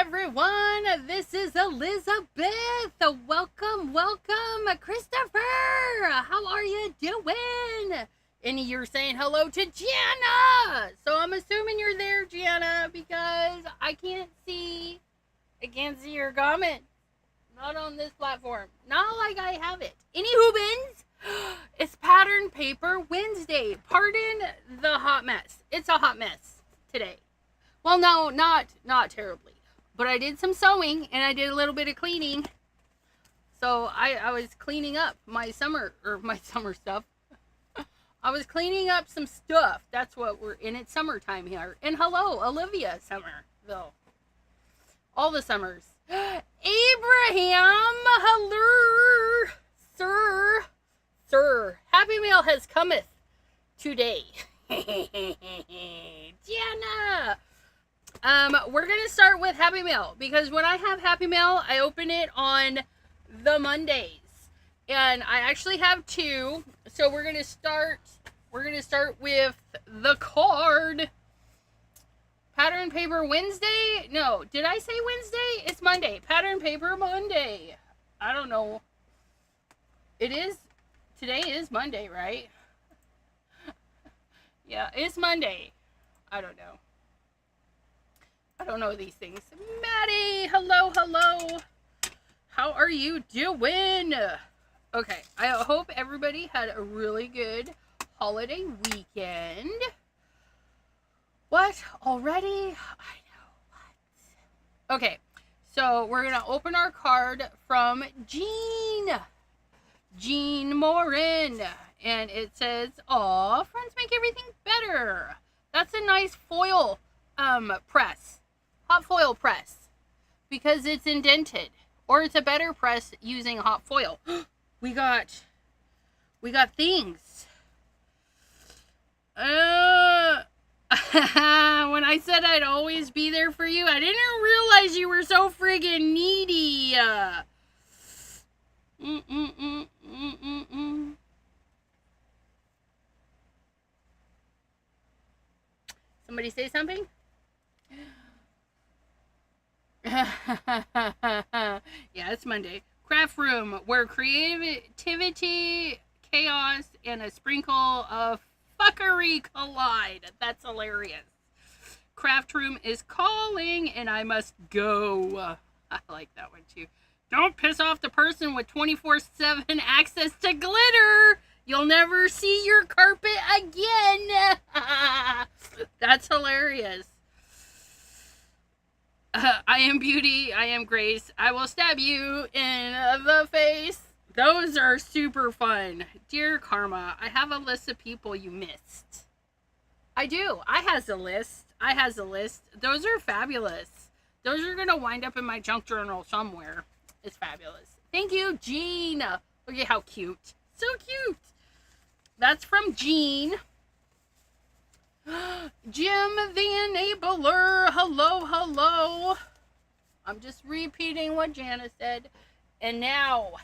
everyone. This is Elizabeth. Welcome, Christopher. How are you doing? And you're saying hello to Gianna. So I'm assuming you're there, Gianna, because I can't see your comment. Not on this platform. Not like I have it. Any hoobins? It's Pattern Paper Wednesday. Pardon the hot mess. It's a hot mess today. Well, no, not terribly. But I did some sewing and I did a little bit of cleaning. So I was cleaning up my summer stuff. I was cleaning up some stuff. That's what we're in. It's summertime here. And hello, Olivia Somerville. All the summers. Abraham, hello, sir. Happy Meal has cometh today. Gianna. We're gonna start with Happy Meal because when I have Happy Meal, I open it on the Mondays, and I actually have two. So we're gonna start with the card. Pattern Paper Wednesday? No, did I say Wednesday? It's Monday. Pattern Paper Monday. I don't know. Today is Monday, right? Yeah, it's Monday. I don't know. I don't know these things. Maddie, hello. How are you doing? Okay, I hope everybody had a really good holiday weekend. What? Already? I know. What? Okay, so we're going to open our card from Jean Morin. And it says, "Aw, friends make everything better." That's a nice foil press. Hot foil press. Because it's indented. Or it's a better press using hot foil. We got things. When I said I'd always be there for you, I didn't realize you were so friggin' needy. Somebody say something? Yeah, it's Monday. Craft room, where creativity, chaos, and a sprinkle of fuckery collide. That's hilarious. Craft room is calling, and I must go. I like that one too. Don't piss off the person with 24/7 access to glitter. You'll never see your carpet again. That's hilarious. I am beauty. I am grace. I will stab you in the face. Those are super fun. Dear Karma, I have a list of people you missed. I do. I has a list. Those are fabulous. Those are going to wind up in my junk journal somewhere. It's fabulous. Thank you, Jean. Look at how cute. So cute. That's from Jean. Jim the Enabler. Hello. I'm just repeating what Jana said. And now...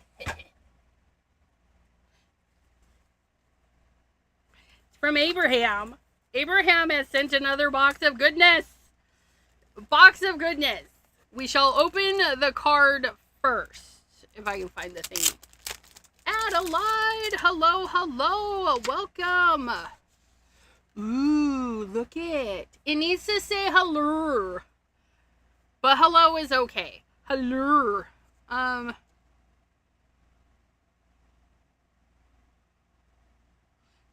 from Abraham. Abraham has sent another box of goodness. We shall open the card first. If I can find the thing. Adelaide. Hello. Welcome. Ooh, look it. It needs to say hello. But hello is okay. Hello.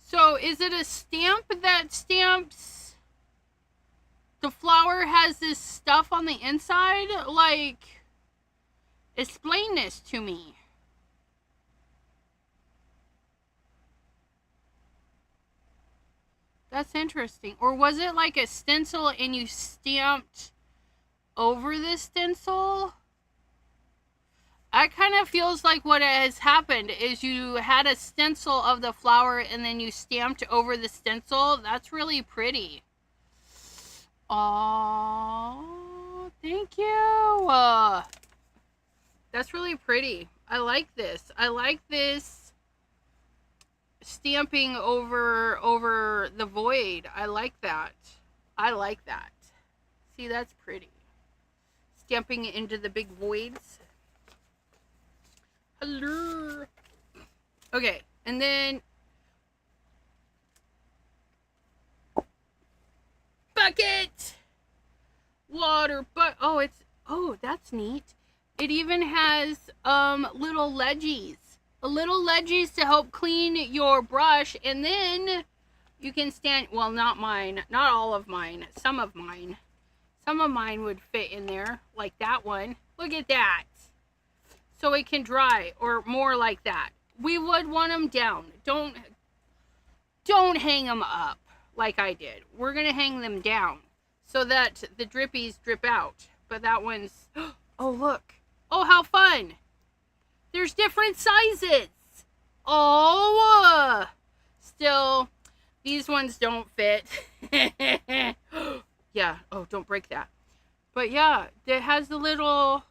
So is it a stamp that stamps the flower has this stuff on the inside? Like, explain this to me. That's interesting. Or was it like a stencil and you stamped over the stencil? That kind of feels like what has happened is you had a stencil of the flower and then you stamped over the stencil. That's really pretty. Aww, thank you. That's really pretty. I like this. Stamping over the void. I like that. See, that's pretty. stamping it into the big voids. Hello. Okay, and then bucket, water, but oh, that's neat. It even has little ledgies to help clean your brush, and then you can stand, well, not mine, not all of mine, some of mine would fit in there, like that one. Look at that. So it can dry, or more like that. We would want them down. Don't hang them up like I did. We're gonna hang them down so that the drippies drip out. But that one's, oh look, oh how fun. There's different sizes. Oh, still, these ones don't fit. Yeah, oh, don't break that. But yeah, it has the little,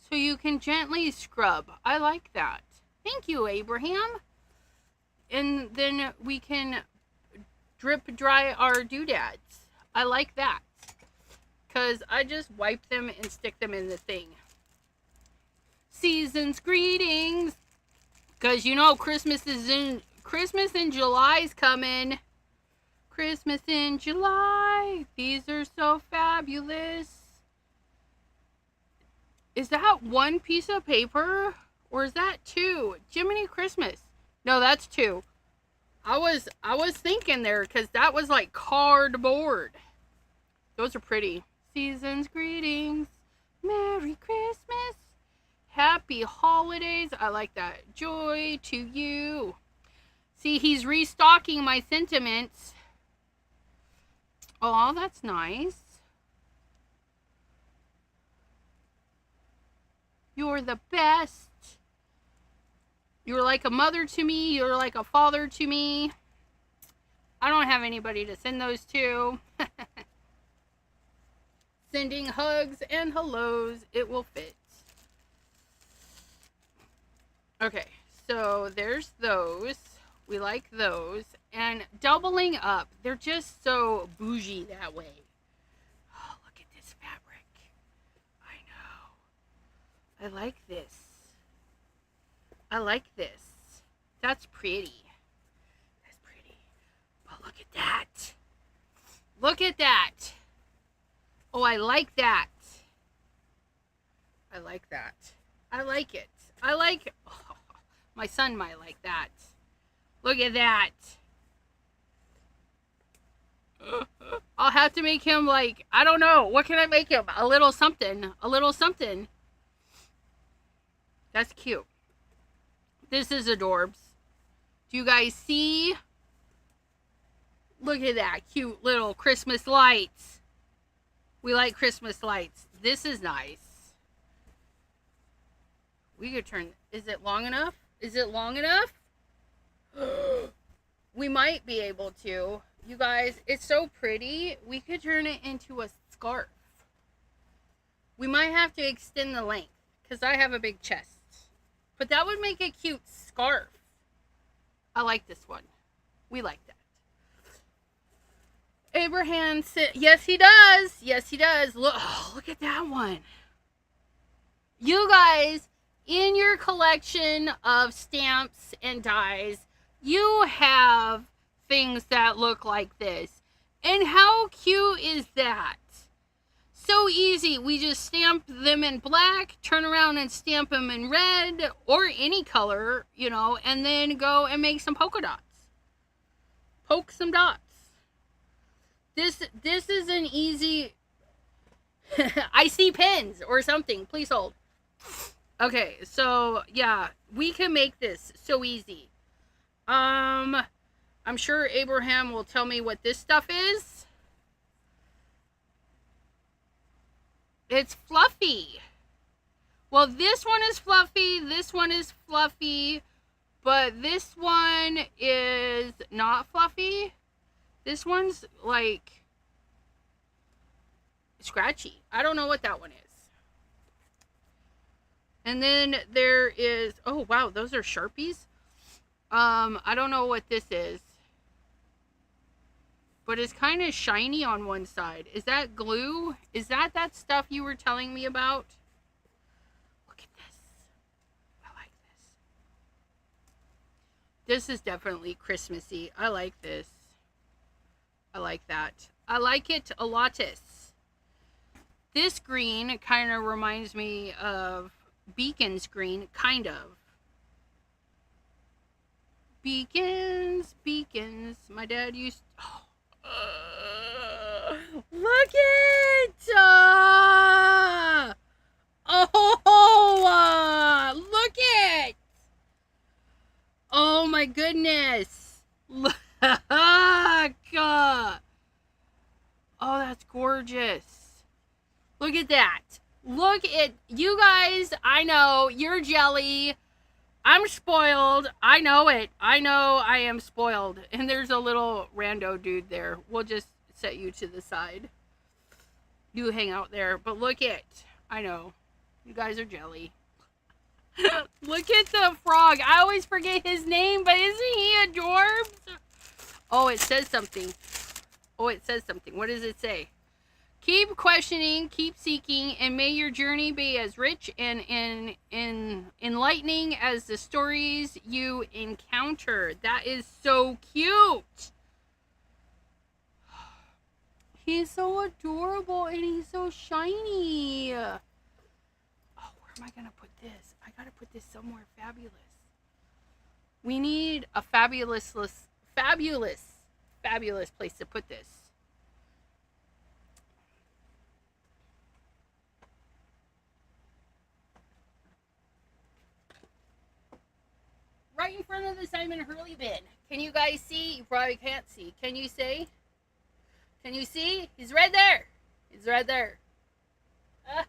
so you can gently scrub. I like that. Thank you, Abraham. And then we can drip dry our doodads. I like that. Because I just wipe them and stick them in the thing. Season's greetings. Because you know Christmas in July's coming. Christmas in July. These are so fabulous. Is that one piece of paper? Or is that two? Jiminy Christmas. No, that's two. I was thinking there because that was like cardboard. Those are pretty. Season's greetings. Merry Christmas. Happy holidays. I like that. Joy to you. See, he's restocking my sentiments. Oh, that's nice. You're the best. You're like a mother to me. You're like a father to me. I don't have anybody to send those to. Sending hugs and hellos. It will fit. Okay, so there's those. We like those. And doubling up. They're just so bougie that way. Oh, look at this fabric. I know. I like this. I like this. That's pretty. That's pretty. But look at that. Look at that. Oh, I like that. I like that. I like it. I like, oh, my son might like that. Look at that. I'll have to make him like, I don't know. What can I make him? A little something. A little something. That's cute. This is adorbs. Do you guys see? Look at that cute little Christmas lights. We like Christmas lights. This is nice. We could turn, is it long enough? Is it long enough? We might be able to. You guys, it's so pretty. We could turn it into a scarf. We might have to extend the length because I have a big chest. But that would make a cute scarf. I like this one. We like that. Abraham said, yes, he does. Yes, he does. Look, oh, look at that one. You guys, in your collection of stamps and dies, you have things that look like this. And how cute is that? So easy. We just stamp them in black, turn around and stamp them in red or any color, you know, and then go and make some polka dots. Poke some dots. This is an easy I see pins or something. Please hold. Okay, so yeah, we can make this so easy. I'm sure Abraham will tell me what this stuff is. It's fluffy. Well, this one is fluffy. This one is fluffy. But this one is not fluffy. This one's like scratchy. I don't know what that one is. And then there is, oh wow, those are Sharpies. I don't know what this is. but it's kind of shiny on one side. Is that glue? Is that stuff you were telling me about? Look at this. I like this. This is definitely Christmassy. I like this. I like that. I like it a lot. This green kind of reminds me of Beacon's green, kind of. Beacons. My dad used... look it! Look it! Oh my goodness! Look! Oh, that's gorgeous. Look at that. Look at you guys. I know you're jelly. I'm spoiled. I know it. I know I am spoiled. And there's a little rando dude there. We'll just set you to the side. You hang out there. But look at. I know. You guys are jelly. Look at the frog. I always forget his name, but isn't he adorbs? Oh, it says something. What does it say? Keep questioning, keep seeking, and may your journey be as rich and enlightening as the stories you encounter. That is so cute. He's so adorable and he's so shiny. Oh, where am I going to put this? I got to put this somewhere fabulous. We need a fabulous place to put this. Right in front of the Simon Hurley bin. Can you guys see? You probably can't see. Can you see? Can you see? He's right there. He's right there.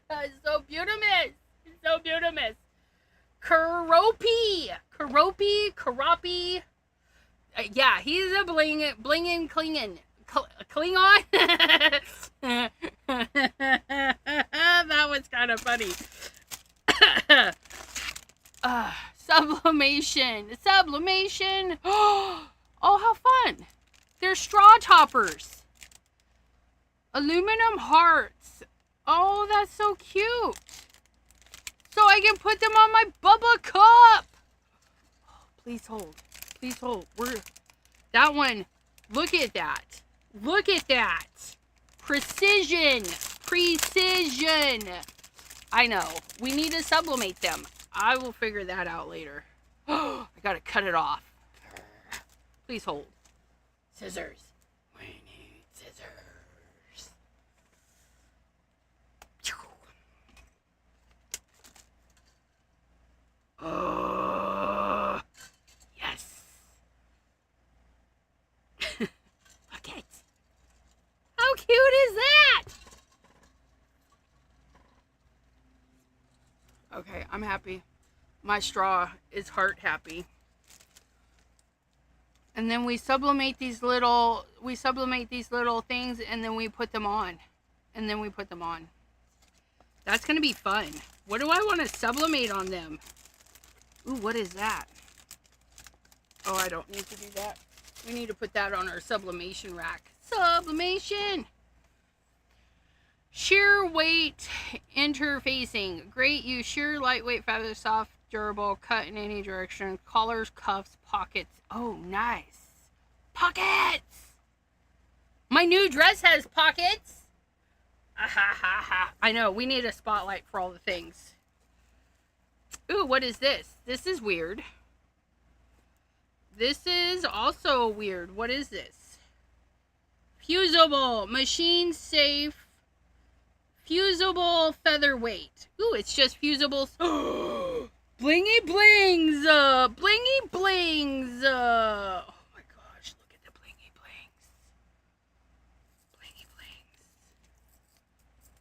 It's so beautiful. It's so beautiful. Karopi. Yeah, he's a blingin' Klingon. Klingon? That was kind of funny. Sublimation. Oh, how fun. They're straw toppers. Aluminum hearts. Oh, that's so cute. So I can put them on my Bubba cup. Oh, please hold. That one. Look at that. Precision. I know. We need to sublimate them. I will figure that out later. I gotta cut it off. Please hold. Scissors. We need scissors. Yes. Look it. How cute is that? Okay, I'm happy. My straw is heart happy. And then we sublimate these little things, and then we put them on. That's gonna be fun. What do I want to sublimate on them? Ooh, what is that? Oh, I don't need to do that. We need to put that on our sublimation rack. Sublimation! Sheer weight interfacing. Great use. Sheer, lightweight, feather, soft, durable, cut in any direction. Collars, cuffs, pockets. Oh, nice. Pockets! My new dress has pockets. I know. We need a spotlight for all the things. Ooh, what is this? This is weird. This is also weird. What is this? Fusible. Machine safe. Fusible featherweight. Ooh, it's just fusible. Blingy blings. Blingy blings. Oh my gosh, look at the blingy blings. Blingy blings.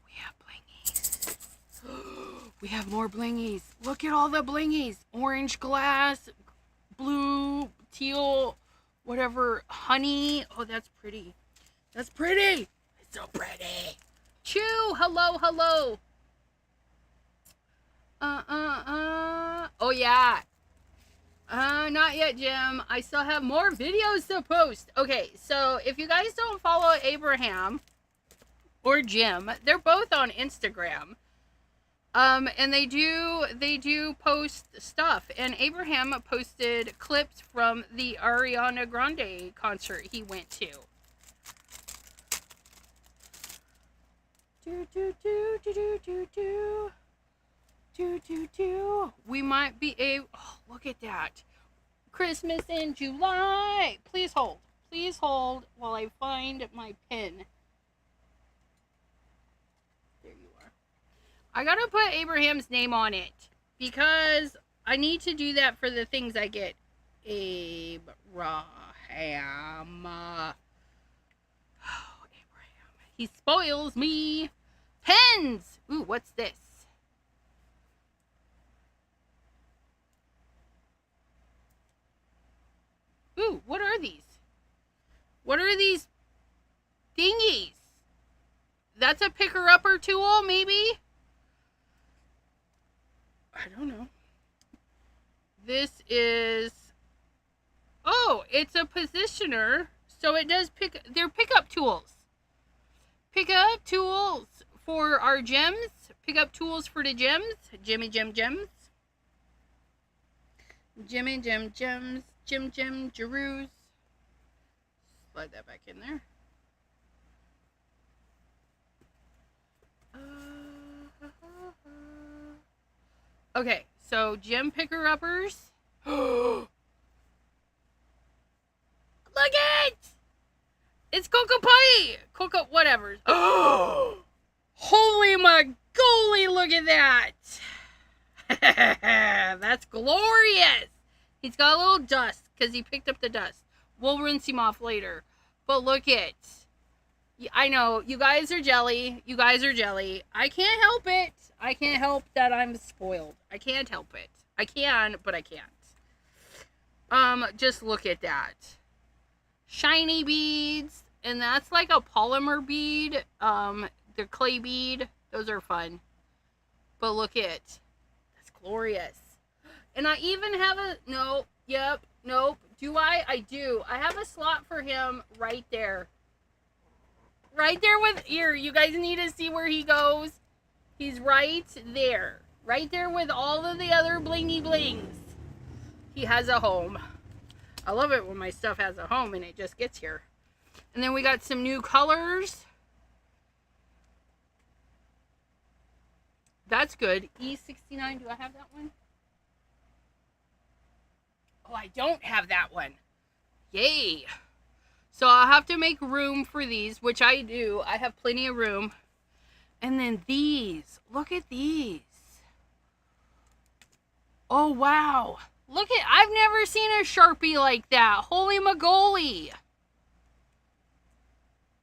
We have blingies. We have more blingies. Look at all the blingies. Orange glass, blue, teal, whatever, honey. Oh, that's pretty. That's pretty. It's so pretty. Chew, hello. Oh yeah. Not yet, Jim. I still have more videos to post. Okay, so if you guys don't follow Abraham or Jim, they're both on Instagram. And they do post stuff. And Abraham posted clips from the Ariana Grande concert he went to. We might be able. Oh, look at that. Christmas in July. Please hold. Please hold while I find my pin. There you are. I gotta put Abraham's name on it because I need to do that for the things I get. Abraham. Oh, Abraham. He spoils me. Pens. Ooh, what's this? Ooh, what are these? What are these thingies? That's a picker-upper tool, maybe? I don't know. This is... Oh, it's a positioner. So it does pick... They're pickup tools. Pickup tools for our gems. Pickup tools for the gems. Jimmy Gem Gems. Jimmy Gem Gems. Jim Jim Jeru's. Slide that back in there. Okay, so gem picker-uppers. Look it! It's Cocoa Pie! Cocoa whatever. Holy moly, look at that! That's glorious! He's got a little dust because he picked up the dust. We'll rinse him off later. But look it. I know, you guys are jelly. You guys are jelly. I can't help it. I can't help that I'm spoiled. I can't help it. I can, but I can't. Just look at that. Shiny beads. And that's like a polymer bead. They're clay bead. Those are fun. But look it. That's glorious. And I even have a... Nope. Yep. Nope. Do I? I do. I have a slot for him right there. Right there with... Here, you guys need to see where he goes. He's right there. Right there with all of the other blingy blings. He has a home. I love it when my stuff has a home and it just gets here. And then we got some new colors. That's good. E69. Do I have that one? Oh, I don't have that one. Yay. So I'll have to make room for these, which I do. I have plenty of room. And then these. Look at these. Oh, wow. Look at... I've never seen a Sharpie like that. Holy mogoly.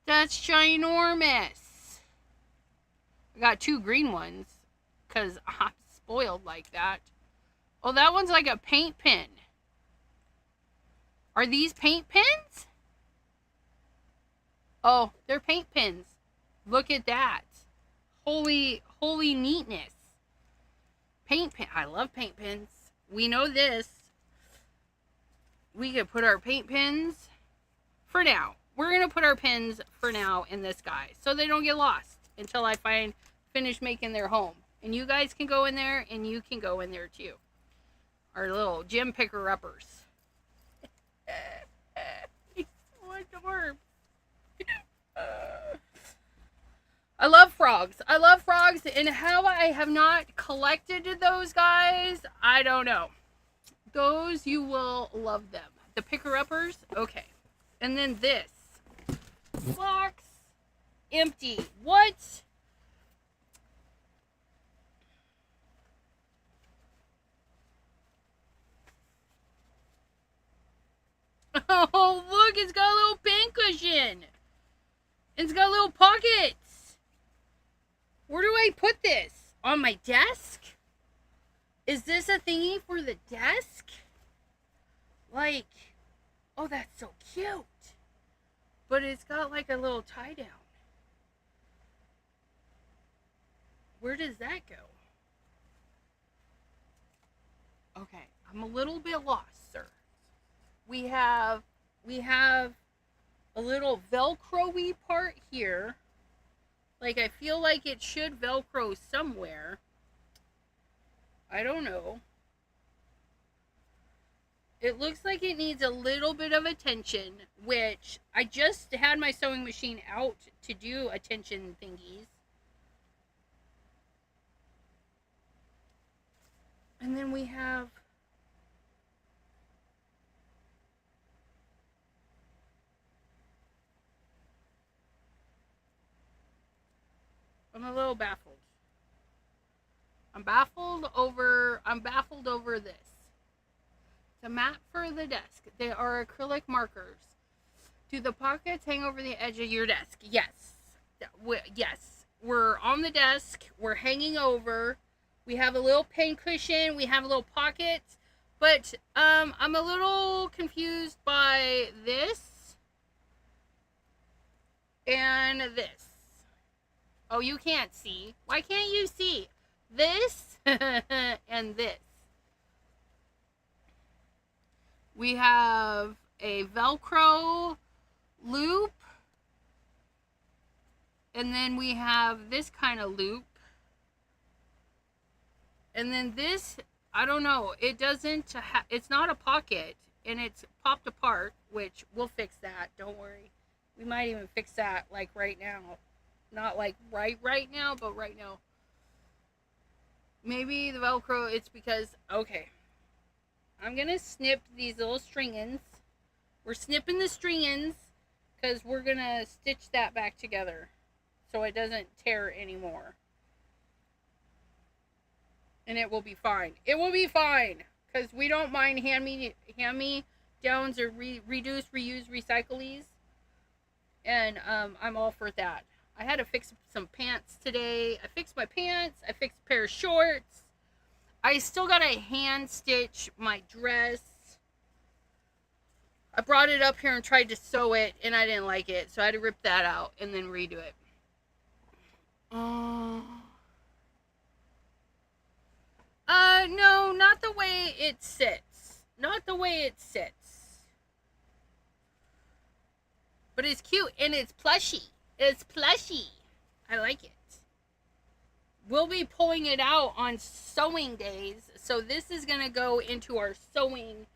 That's ginormous. I got two green ones because I'm spoiled like that. Oh, that one's like a paint pen. Are these paint pens? Oh, they're paint pens. Look at that. Holy neatness. Paint pen. I love paint pens. We know this. We could put our paint pens for now. We're going to put our pens for now in this guy so they don't get lost until I finish making their home. And you guys can go in there and you can go in there too. Our little gem picker-uppers. He's so adorable. I love frogs. I love frogs, and how I have not collected those guys, I don't know. Those, you will love them. The picker-uppers, okay. And then this. Box. Empty. What? Oh, look, it's got a little pincushion. It's got little pockets. Where do I put this? On my desk? Is this a thingy for the desk? Like, oh, that's so cute. But it's got like a little tie down. Where does that go? Okay, I'm a little bit lost, sir. We have a little Velcro-y part here. Like, I feel like it should Velcro somewhere. I don't know. It looks like it needs a little bit of attention, which I just had my sewing machine out to do attention thingies. And then we have I'm a little baffled. I'm baffled over this. It's a mat for the desk. They are acrylic markers. Do the pockets hang over the edge of your desk? Yes. Yes. We're on the desk. We're hanging over. We have a little pen cushion. We have a little pocket. But I'm a little confused by this and this. Oh, you can't see. Why can't you see? This and this. We have a Velcro loop. And then we have this kind of loop. And then this, I don't know. It doesn't, it's not a pocket. And it's popped apart, which we'll fix that. Don't worry. We might even fix that like right now. Not like right now, but right now. Maybe the Velcro, it's because, okay. I'm going to snip these little string-ins. We're snipping the string-ins because we're going to stitch that back together so it doesn't tear anymore. And it will be fine. It will be fine because we don't mind hand-me-downs or reduce, reuse, recyclees. And I'm all for that. I had to fix some pants today. I fixed my pants. I fixed a pair of shorts. I still got to hand stitch my dress. I brought it up here and tried to sew it, and I didn't like it. So I had to rip that out and then redo it. No, not the way it sits. Not the way it sits. But it's cute, and it's plushy. It's plushy. I like it. We'll be pulling it out on sewing days. So this is going to go into our sewing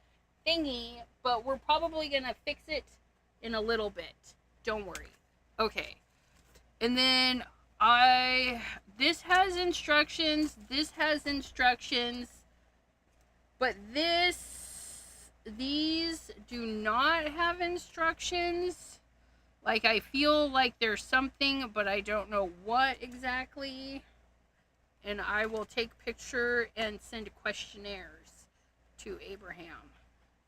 thingy. But we're probably going to fix it in a little bit. Don't worry. Okay. And then this has instructions. This has instructions. But these do not have instructions. Like, I feel like there's something, but I don't know what exactly. And I will take picture and send questionnaires to Abraham.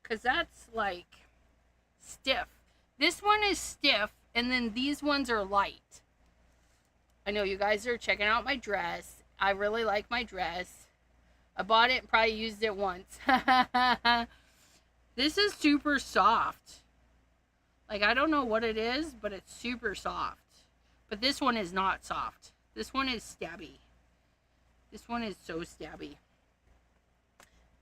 Because that's, like, stiff. This one is stiff, and then these ones are light. I know you guys are checking out my dress. I really like my dress. I bought it and probably used it once. This is super soft. Like, I don't know what it is, but it's super soft. But this one is not soft. This one is stabby. This one is so stabby.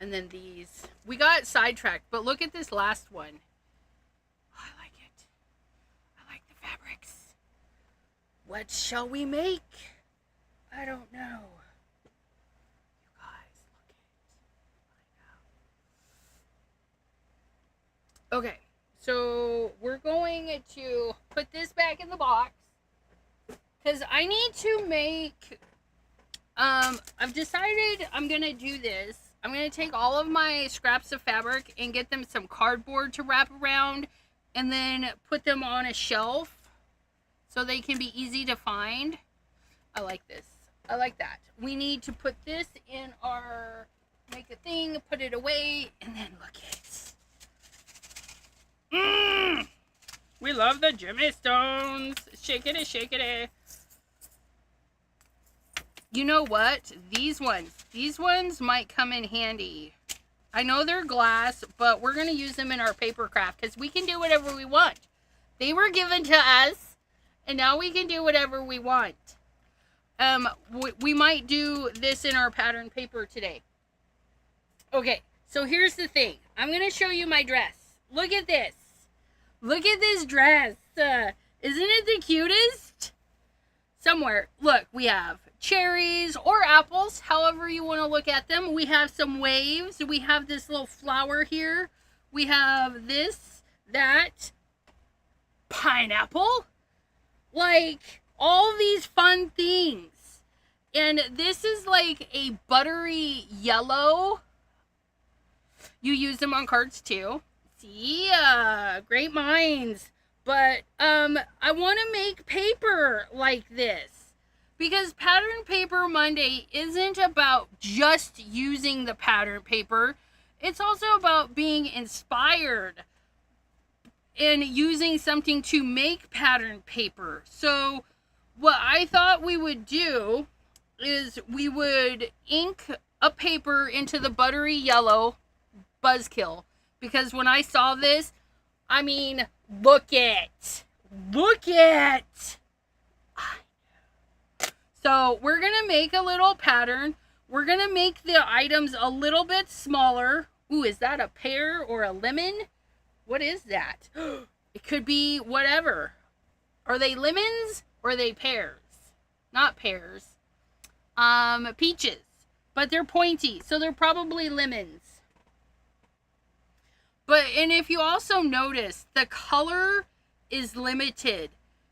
And then these. We got sidetracked, but look at this last one. Oh, I like it. I like the fabrics. What shall we make? I don't know. You guys, look at it. Okay. So we're going to put this back in the box because I need to make, I've decided I'm going to do this. I'm going to take all of my scraps of fabric and get them some cardboard to wrap around and then put them on a shelf so they can be easy to find. I like this. I like that. We need to put this in our, make a thing, put it away, and then look at it. We love the Jimmy Stones. Shake it. You know what? These ones might come in handy. I know they're glass, but we're going to use them in our paper craft because we can do whatever we want. They were given to us, and now we can do whatever we want. We might do this in our pattern paper today. Okay, so here's the thing. I'm going to show you my dress. Look at this. Look at this dress. Isn't it the cutest? Somewhere, look, we have cherries or apples, however you want to look at them. We have some waves. We have this little flower here. We have this, that, pineapple. Like, all these fun things. And this is like a buttery yellow. You use them on cards too. See, great minds. But I want to make paper like this. Because Pattern Paper Monday isn't about just using the pattern paper. It's also about being inspired and using something to make pattern paper. So what I thought we would do is we would ink a paper into the buttery yellow Buzzkill. Because when I saw this, I mean, look it. Look it. So we're going to make a little pattern. We're going to make the items a little bit smaller. Ooh, is that a pear or a lemon? What is that? It could be whatever. Are they lemons or are they pears? Not pears. Peaches. But they're pointy, so they're probably lemons. And if you also notice, the color is limited.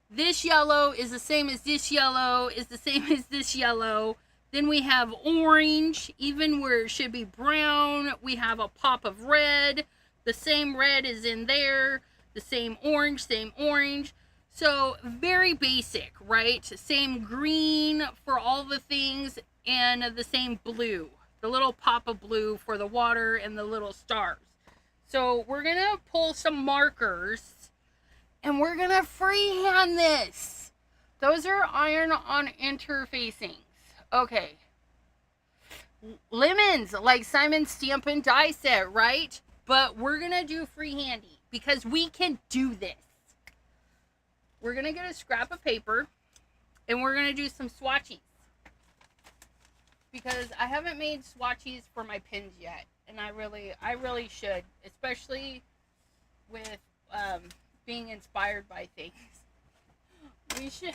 This yellow is the same as this yellow, is the same as this yellow. Then we have orange, even where it should be brown. We have a pop of red. The same red is in there. The same orange, same orange. So very basic, right? Same green for all the things and the same blue. The little pop of blue for the water and the little stars. So we're going to pull some markers and we're going to freehand this. Those are iron-on interfacings. Okay. Lemons, like Simon Stampin' die set, right? But we're going to do freehandy because we can do this. We're going to get a scrap of paper and we're going to do some swatches. Because I haven't made swatches for my pins yet. And I really should, especially with being inspired by things. We should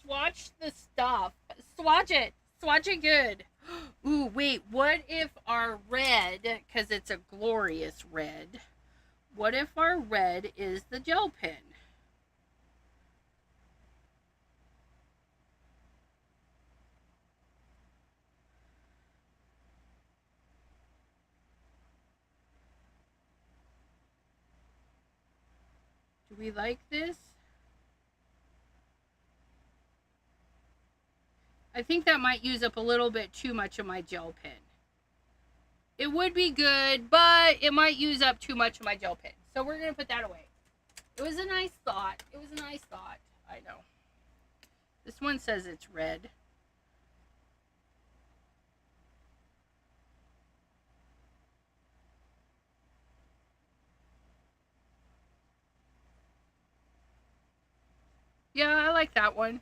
swatch the stuff. Swatch it good. Ooh, wait, what if our red, because it's a glorious red, what if our red is the gel pen? Do we like this? I think that might use up a little bit too much of my gel pen. It would be good, but it might use up too much of my gel pen. So we're going to put that away. It was a nice thought. I know. This one says it's red. Yeah, I like that one.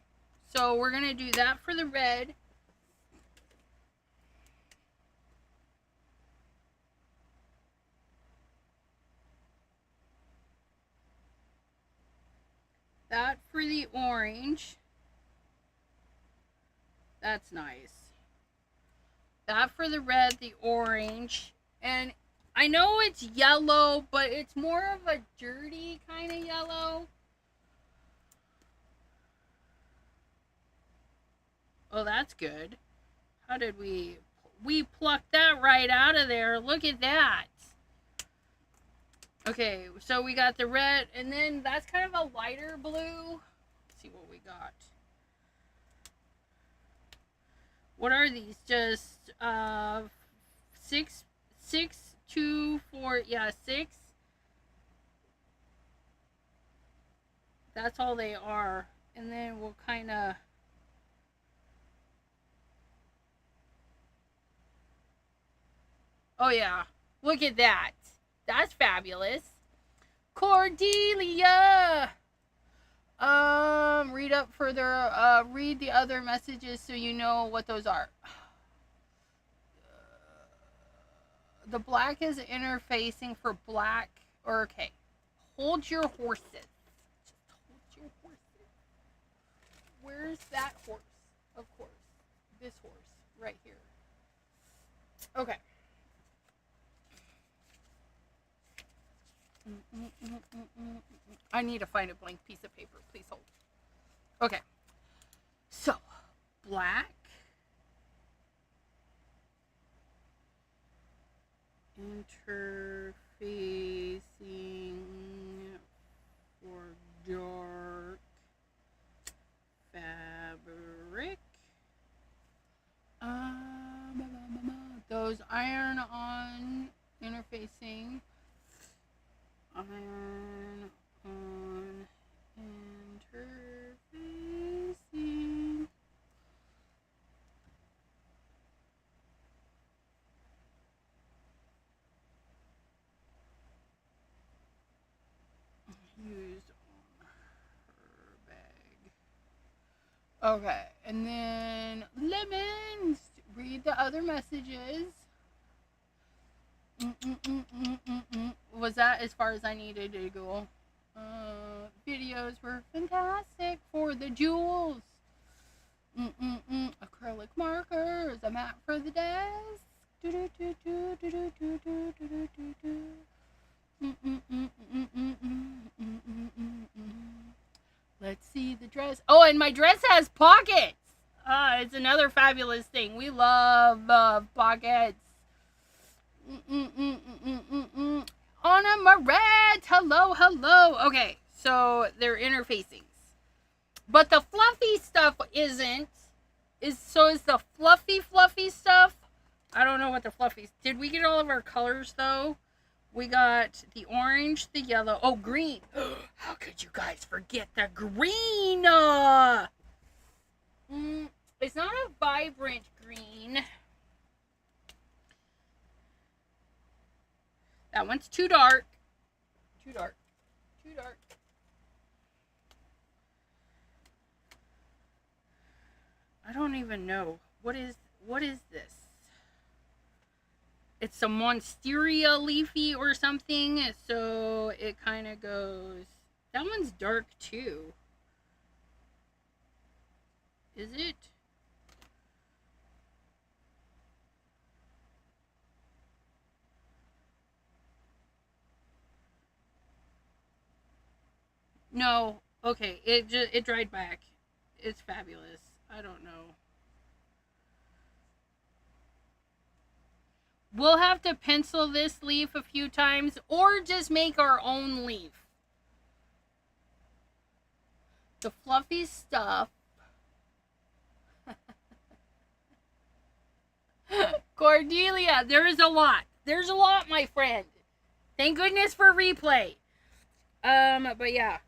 So we're going to do that for the red. That for the orange. That's nice. That for the red, the orange. And I know it's yellow, but it's more of a dirty kind of yellow. Oh, that's good. How did we plucked that right out of there. Look at that. Okay, so we got the red, and then that's kind of a lighter blue. Let's see what we got. What are these? Just 6, 2, 4, yeah, 6. That's all they are. And then we'll kind of... Oh, yeah. Look at that. That's fabulous. Cordelia! Read up further. Read the other messages so you know what those are. the black is interfacing for black. Or, okay. Hold your horses. Just hold your horses. Where's that horse? Of course. This horse. Right here. Okay. I need to find a blank piece of paper. Please hold. Okay. So, black. Interfacing for dark fabric. Those iron on interfacing. Iron on interfacing. Used on her bag. Okay, and then lemons. Read the other messages. Was that as far as I needed to go? Videos were fantastic for the jewels. Acrylic markers, a mat for the desk. Let's see the dress. Oh, and my dress has pockets. It's another fabulous thing. We love pockets. Anna Moret, hello, hello. Okay, so they're interfacing. But the fluffy stuff isn't. So is the fluffy stuff. I don't know what the fluffy. Did we get all of our colors though? We got the orange, the yellow. Oh, green. How could you guys forget the green? It's not a vibrant green. That one's too dark. Too dark. Too dark. I don't even know. What is this? It's a monstera leafy or something, so it kind of goes. That one's dark too. Is it? No. Okay, it dried back. It's fabulous. I don't know. We'll have to pencil this leaf a few times or just make our own leaf. The fluffy stuff. Cordelia, there is a lot. There's a lot, my friend. Thank goodness for replay. But yeah.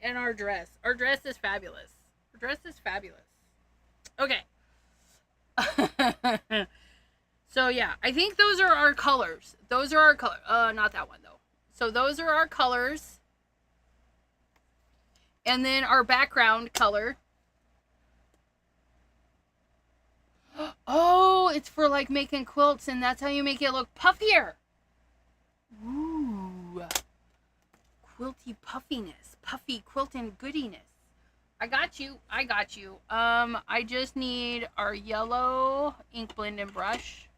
And our dress. Our dress is fabulous. Our dress is fabulous. Okay. So yeah, I think those are our colors. Those are our colors. Not that one though. So those are our colors. And then our background color. Oh, it's for like making quilts, and that's how you make it look puffier. Ooh. Quilty puffiness. Puffy quilting goodiness. I got you. I got you. I just need our yellow ink blending brush.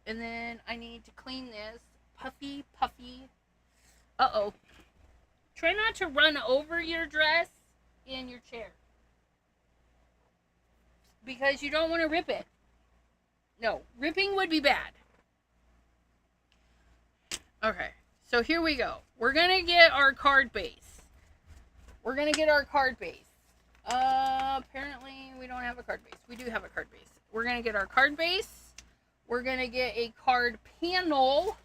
And then I need to clean this. Puffy. Uh-oh. Try not to run over your dress in your chair. Because you don't want to rip it. No, ripping would be bad. Okay, so here we go. We're going to get our card base. Apparently we don't have a card base. We do have a card base. We're going to get our card base. We're going to get a card panel.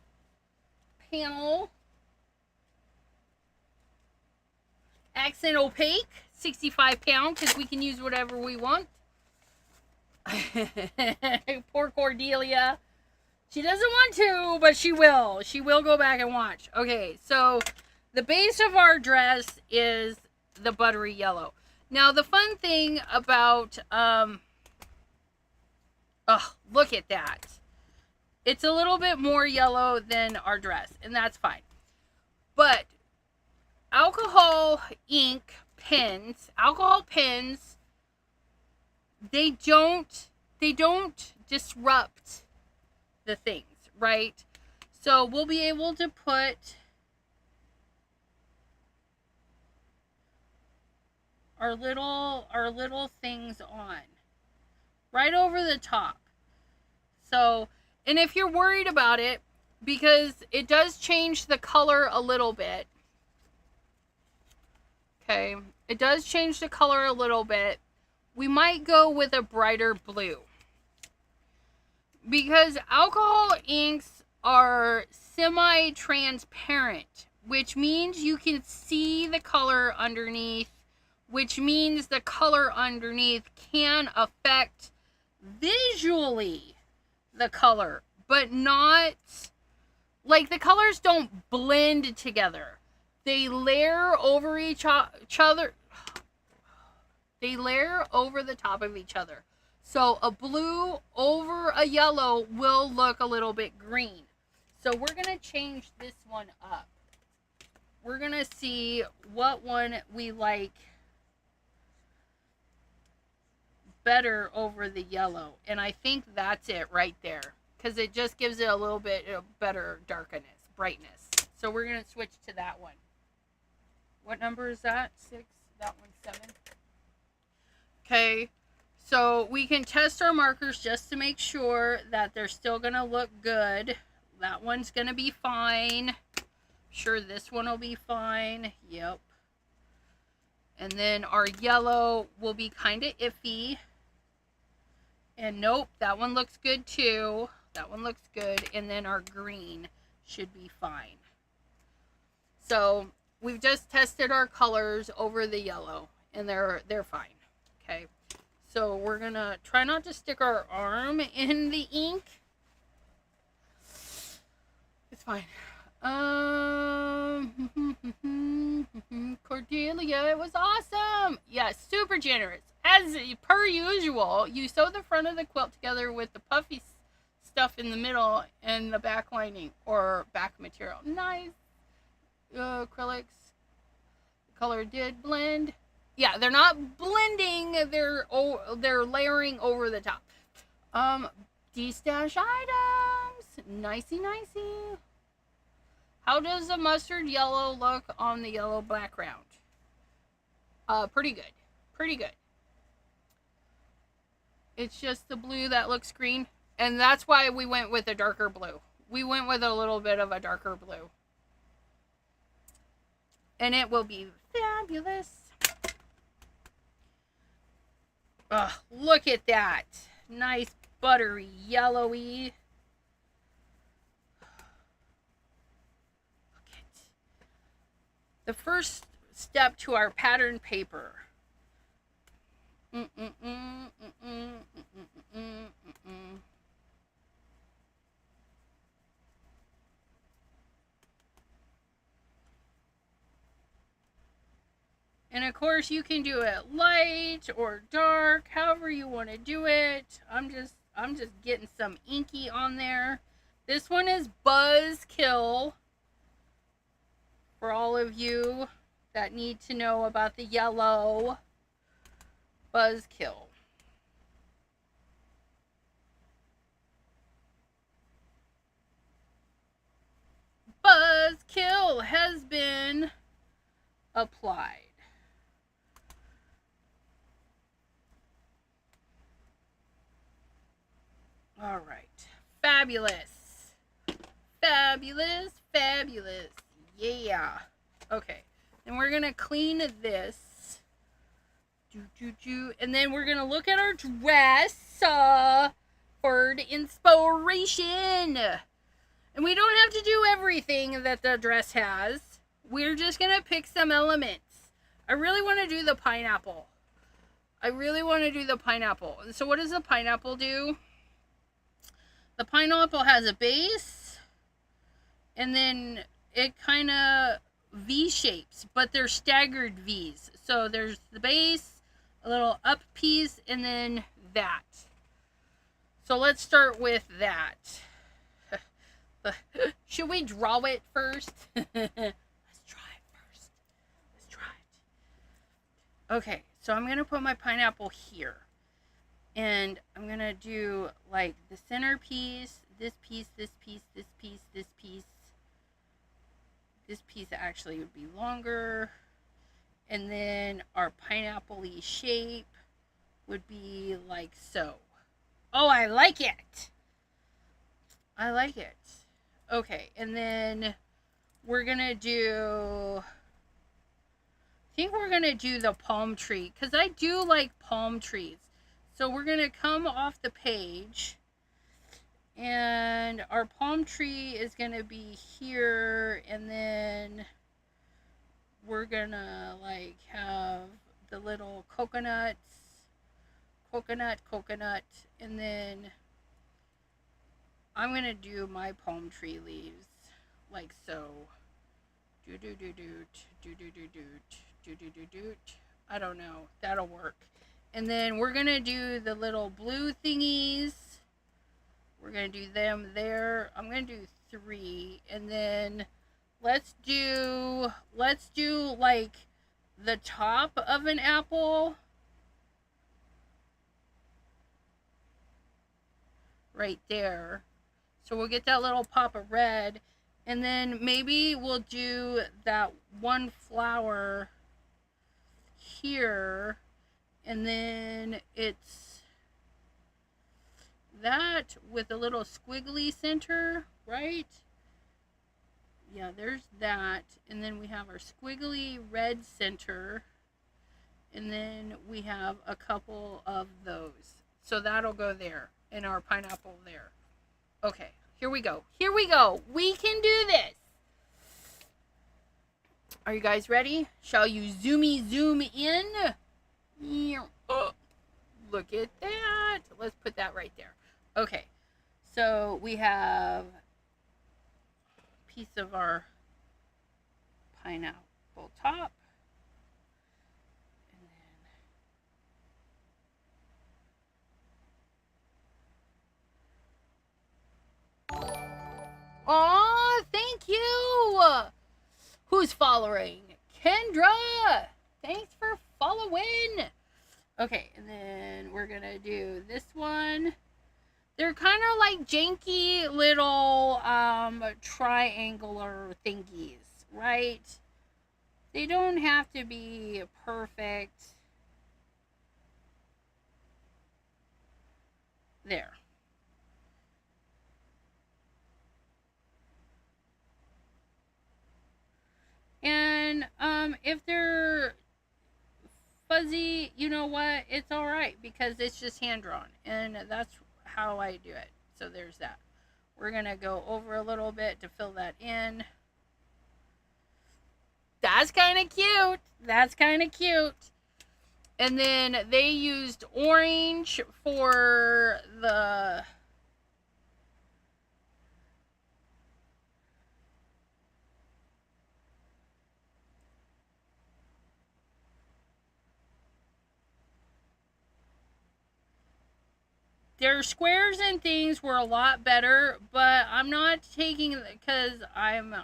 Accent opaque, 65 pound, because we can use whatever we want. Poor Cordelia. She doesn't want to, but she will. She will go back and watch. Okay, so the base of our dress is the buttery yellow. Now, the fun thing about, oh, look at that. It's a little bit more yellow than our dress, and that's fine. But alcohol pens, they don't disrupt the things, right? So we'll be able to put our little things on right over the top. So, and if you're worried about it, because it does change the color a little bit. Okay, it does change the color a little bit. We might go with a brighter blue. Because alcohol inks are semi-transparent, which means you can see the color underneath, which means the color underneath can affect visually the color, but not, like, the colors don't blend together. They layer over each other. They layer over the top of each other. So a blue over a yellow will look a little bit green. So we're going to change this one up. We're going to see what one we like better over the yellow. And I think that's it right there. Because it just gives it a little bit better darkness, brightness. So we're going to switch to that one. What number is that? 6? That one's 7. Okay. So we can test our markers just to make sure that they're still going to look good. That one's going to be fine. I'm sure this one will be fine. Yep. And then our yellow will be kind of iffy. And nope, that one looks good too. That one looks good. And then our green should be fine. So we've just tested our colors over the yellow. And they're fine. Okay. So we're going to try not to stick our arm in the ink. It's fine. Cordelia, it was awesome. Yeah, super generous. As per usual, you sew the front of the quilt together with the puffy stuff in the middle and the back lining or back material. Nice. Acrylics. The color did blend. Yeah, they're not blending, they're layering over the top. De-stash items. Nicey, nicey. How does the mustard yellow look on the yellow background? Pretty good. Pretty good. It's just the blue that looks green. And that's why we went with a darker blue. We went with a little bit of a darker blue. And it will be fabulous. Oh, look at that. Nice, buttery, yellowy. Look at the first step to our pattern paper. And of course you can do it light or dark, however you want to do it. I'm just getting some inky on there. This one is Buzzkill. For all of you that need to know about the yellow. Buzzkill. Buzzkill has been applied. All right. Fabulous. Fabulous. Fabulous. Yeah. Okay. And we're going to clean this. And then we're going to look at our dress for the inspiration. And we don't have to do everything that the dress has. We're just going to pick some elements. I really want to do the pineapple. So what does the pineapple do? The pineapple has a base, and then it kind of V-shapes, but they're staggered V's. So there's the base, a little up piece, and then that. So let's start with that. Should we draw it first? Let's try it first. Let's try it. Okay, so I'm going to put my pineapple here. And I'm going to do like the centerpiece, this piece, this piece, this piece, this piece. This piece actually would be longer. And then our pineapple-y shape would be like so. Oh, I like it. I like it. Okay, and then we're going to do... I think we're going to do the palm tree, because I do like palm trees. So we're going to come off the page, and our palm tree is going to be here, and then we're going to like have the little coconut, and then I'm going to do my palm tree leaves like so. I don't know. That'll work. And then we're going to do the little blue thingies. We're going to do them there. I'm going to do 3. And then let's do like the top of an apple. Right there. So we'll get that little pop of red. And then maybe we'll do that one flower here. And then it's that with a little squiggly center, right? Yeah, there's that. And then we have our squiggly red center. And then we have a couple of those. So that'll go there. And our pineapple there. Okay, here we go. Here we go. We can do this. Are you guys ready? Shall you zoom in? Oh, look at that. Let's put that right there. Okay, so we have a piece of our pineapple top. Aw, thank you. Who's following? Kendra. Thanks for following. Okay, and then we're going to do this one. They're kind of like janky little triangular thingies, right? They don't have to be perfect. There. And if they're fuzzy, you know what? It's all right because it's just hand drawn, and that's how I do it. So there's that. We're gonna go over a little bit to fill that in. That's kind of cute. That's kind of cute. And then they used orange for the their squares and things were a lot better, but I'm not taking because I'm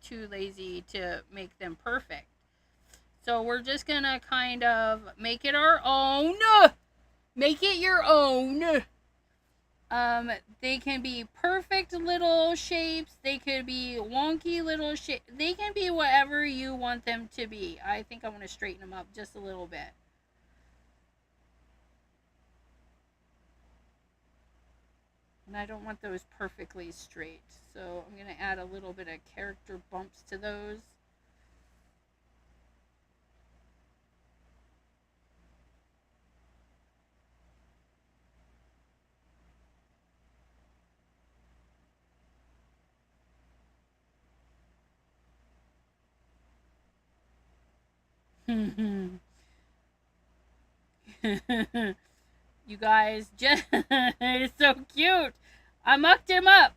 too lazy to make them perfect. So we're just gonna kind of make it our own. Make it your own. They can be perfect little shapes. They could be wonky little shapes. They can be whatever you want them to be. I think I want to straighten them up just a little bit. And I don't want those perfectly straight. So I'm going to add a little bit of character bumps to those. You guys, just it's so cute. I mucked him up,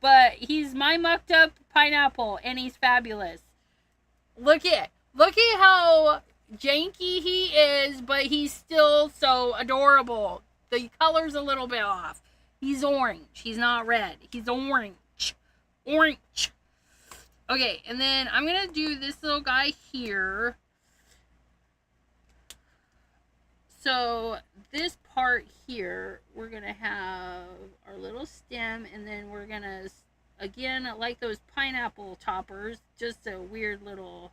but he's my mucked up pineapple, and he's fabulous. Look at how janky he is, but he's still so adorable. The color's a little bit off. He's orange. He's not red. He's orange. orange. Okay, and then I'm going to do this little guy here. So this part here, we're going to have our little stem, and then we're going to, again, like those pineapple toppers, just a weird little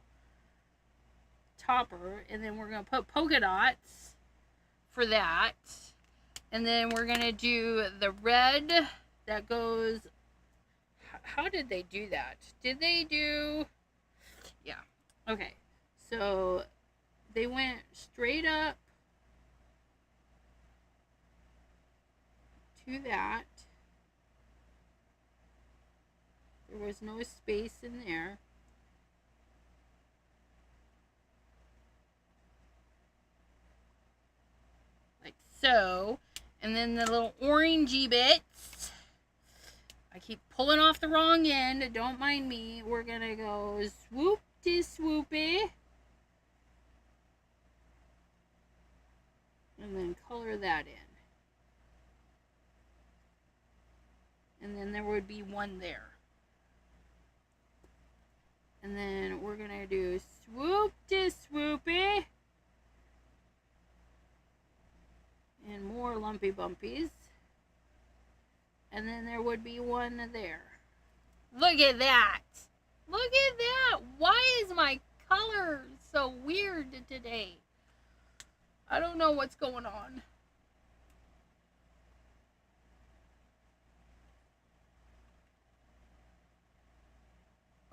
topper, and then we're going to put polka dots for that. And then we're going to do the red that goes, how did they do that? Did they do, yeah, okay. So they went straight up to that. There was no space in there. Like so. And then the little orangey bits, I keep pulling off the wrong end, don't mind me. We're gonna go swoop-de-swoopy. And then color that in. And then there would be one there. And then we're gonna do swoop-de-swoopy. And more lumpy bumpies. And then there would be one there. Look at that! Look at that! Why is my color so weird today? I don't know what's going on.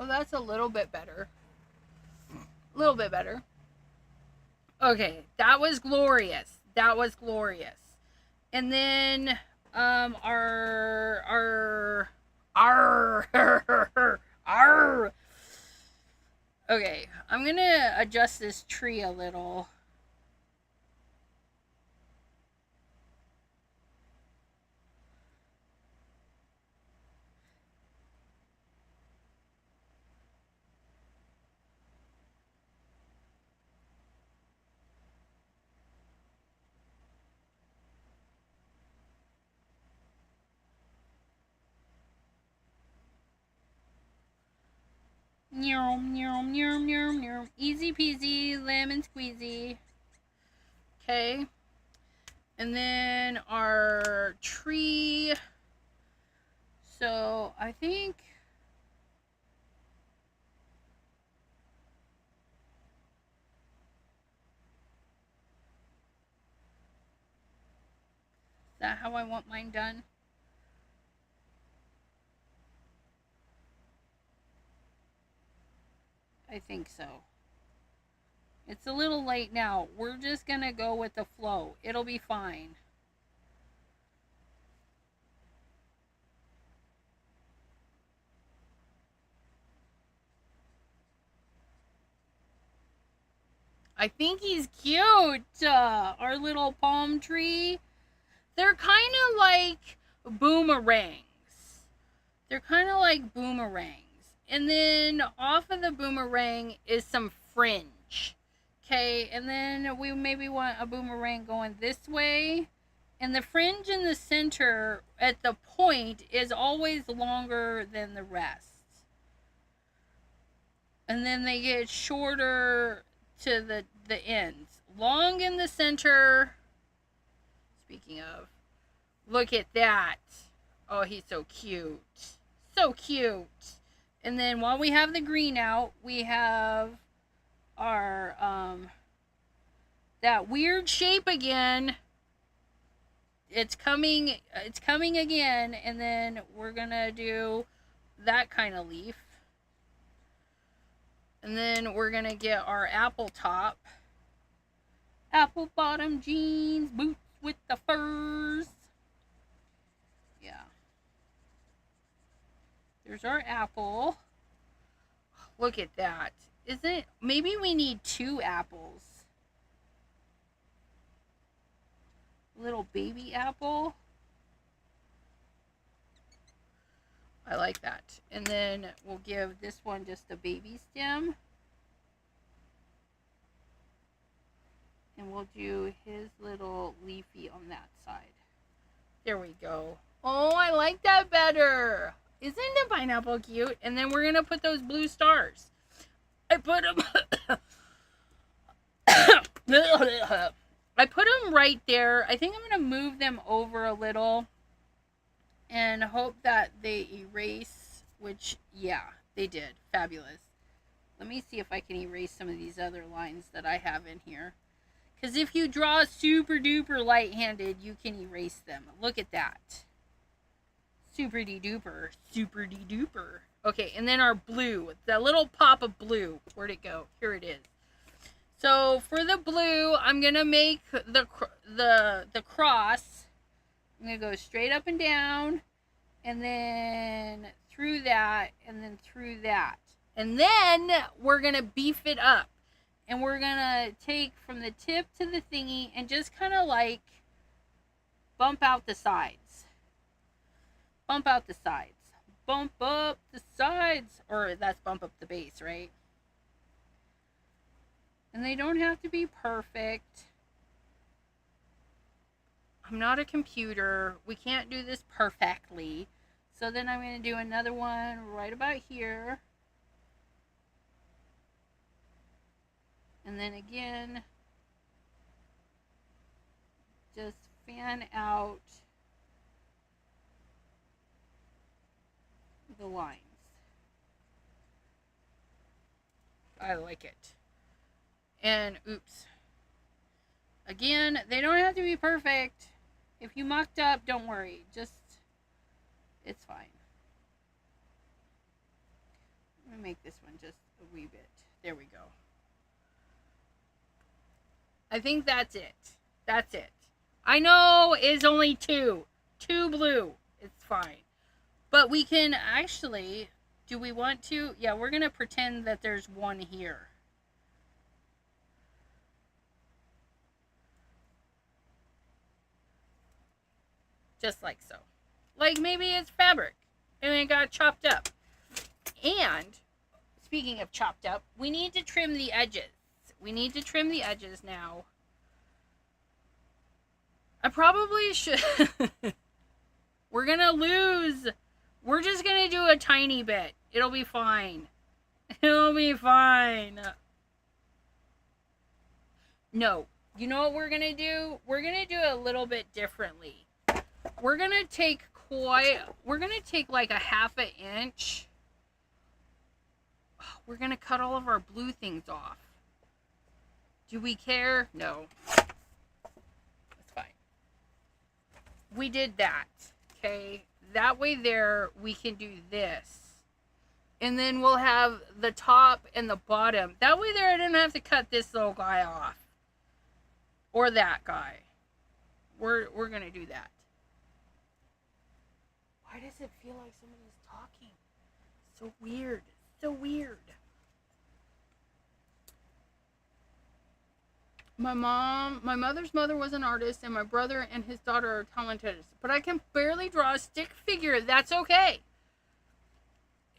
Oh, that's a little bit better. A little bit better. Okay, that was glorious. That was glorious. And then our okay, I'm gonna adjust this tree a little. Easy peasy, lemon squeezy. Okay. And then our tree. So I think is that how I want mine done? I think so. It's a little late now. We're just gonna go with the flow. It'll be fine. I think he's cute. Our little palm tree. They're kind of like boomerangs. They're kind of like boomerangs. And then off of the boomerang is some fringe. Okay, and then we maybe want a boomerang going this way. And the fringe in the center at the point is always longer than the rest. And then they get shorter to the ends. Long in the center. Speaking of, look at that. Oh, he's so cute. So cute. And then while we have the green out, we have our that weird shape again. It's coming again, and then we're gonna do that kind of leaf. And then we're gonna get our apple top. Apple bottom jeans, boots with the furs. Yeah. There's our apple. Look at that. Isn't, maybe we need 2 apples. Little baby apple. I like that. And then we'll give this one just a baby stem. And we'll do his little leafy on that side. There we go. Oh, I like that better. Isn't the pineapple cute? And then we're going to put those blue stars. I put them... I put them right there. I think I'm going to move them over a little and hope that they erase, which, yeah, they did. Fabulous. Let me see if I can erase some of these other lines that I have in here. Because if you draw super duper light-handed, you can erase them. Look at that. Super de duper. Super de duper. Okay, and then our blue. The little pop of blue. Where'd it go? Here it is. So for the blue, I'm going to make the cross. I'm going to go straight up and down. And then through that. And then through that. And then we're going to beef it up. And we're going to take from the tip to the thingy and just kind of like bump out the sides. Bump out the sides. Bump up the sides. Or that's bump up the base, right? And they don't have to be perfect. I'm not a computer. We can't do this perfectly. So then I'm going to do another one right about here. And then again, just fan out the lines. I like it. And oops. Again, they don't have to be perfect. If you mucked up, don't worry. Just, it's fine. I'm going to make this one just a wee bit. There we go. I think that's it. That's it. I know it's only two. Two blue. It's fine. But we can actually, do we want to? Yeah, we're going to pretend that there's one here. Just like so. Like maybe it's fabric and it got chopped up. And speaking of chopped up, we need to trim the edges. We need to trim the edges now. I probably should. We're going to lose. We're just going to do a tiny bit. It'll be fine. It'll be fine. No. You know what we're going to do? We're going to do it a little bit differently. We're going to take like a ½ inch. We're going to cut all of our blue things off. Do we care? No. That's fine. We did that. Okay. That way there, we can do this. And then we'll have the top and the bottom. That way there, I didn't have to cut this little guy off. Or that guy. We're going to do that. Why does it feel like somebody's talking? So weird. So weird. My mother's mother was an artist, and my brother and his daughter are talented. But I can barely draw a stick figure. That's okay.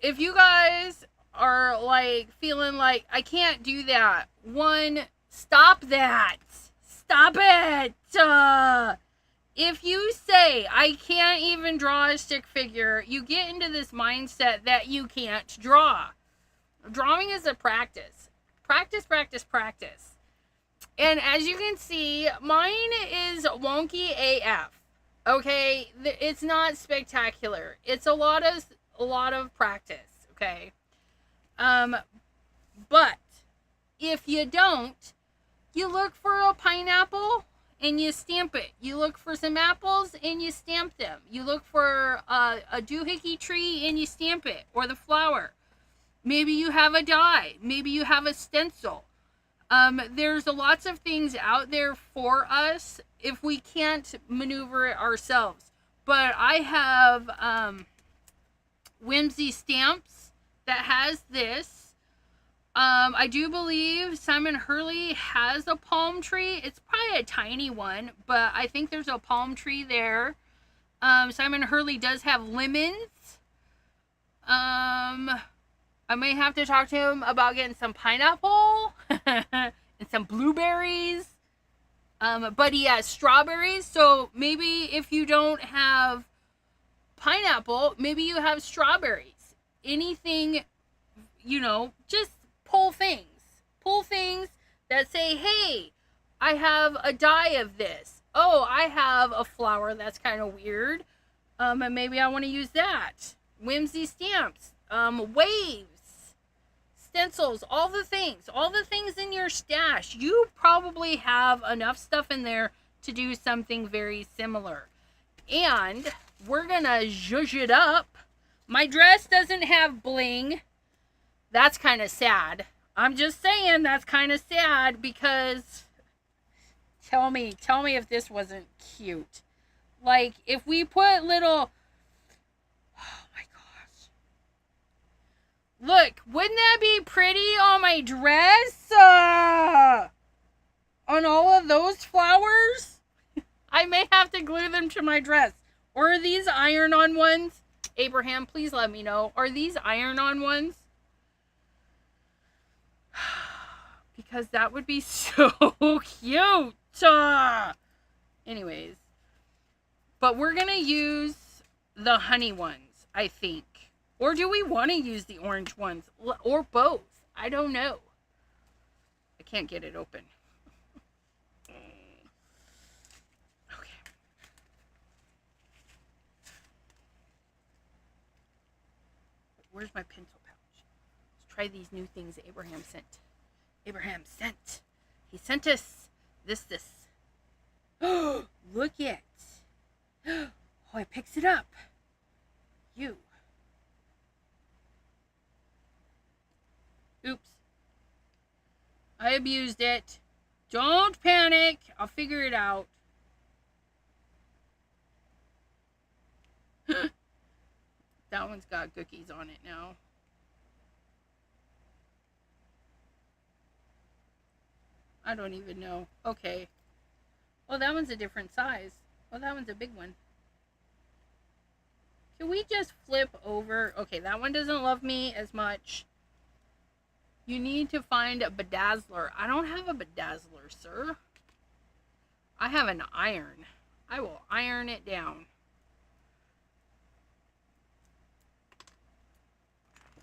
If you guys are like feeling like I can't do that, one, stop that. Stop it. If you say I can't even draw a stick figure, you get into this mindset that you can't draw. Drawing is a practice. Practice, practice, practice. And as you can see, mine is wonky AF. Okay, it's not spectacular. It's a lot of practice. Okay, but if you don't, you look for a pineapple and you stamp it. You look for some apples and you stamp them. You look for a doohickey tree and you stamp it, or the flower. Maybe you have a die. Maybe you have a stencil. There's lots of things out there for us if we can't maneuver it ourselves. But I have Whimsy Stamps that has this. I do believe Simon Hurley has a palm tree. It's probably a tiny one, but I think there's a palm tree there. Simon Hurley does have lemons. I may have to talk to him about getting some pineapple and some blueberries. But he has strawberries. So maybe if you don't have pineapple, maybe you have strawberries. Anything, you know, just pull things. Pull things that say, hey, I have a die of this. Oh, I have a flower that's kind of weird. And maybe I want to use that. Whimsy stamps, waves, stencils, all the things in your stash. You probably have enough stuff in there to do something very similar. And we're gonna zhuzh it up. My dress doesn't have bling. That's kind of sad. I'm just saying that's kind of sad because tell me if this wasn't cute. Like, if we put little... Oh, my gosh. Look, wouldn't that be pretty on my dress? On all of those flowers? I may have to glue them to my dress. Or are these iron-on ones? Abraham, please let me know. Are these iron-on ones? Because that would be so cute. Anyways. But we're going to use the honey ones, I think. Or do we want to use the orange ones? Or both? I don't know. I can't get it open. Okay. Where's my pencil pouch? Let's try these new things Abraham sent. Abraham sent. He sent us this. Oh, look it. Oh, it picks it up. You. Oops. I abused it. Don't panic. I'll figure it out. That one's got cookies on it now. I don't even know. Okay. Oh, that one's a different size. Oh, that one's a big one. Can we just flip over? Okay, that one doesn't love me as much. You need to find a bedazzler. I don't have a bedazzler, sir. I have an iron. I will iron it down.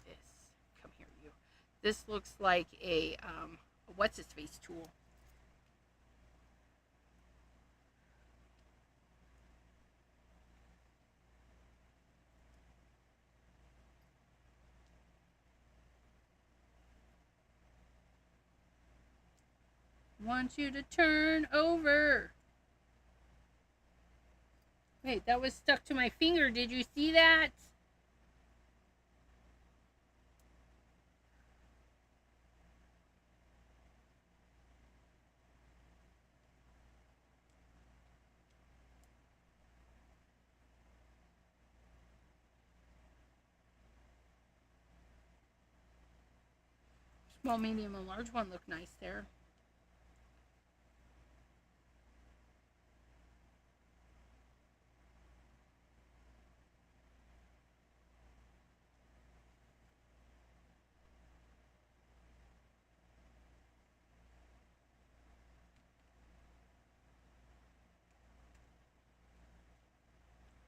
This. Come here, you. This looks like a what's-his-face tool. Want you to turn over. Wait, that was stuck to my finger. Did you see that? Small, medium, and large one look nice there.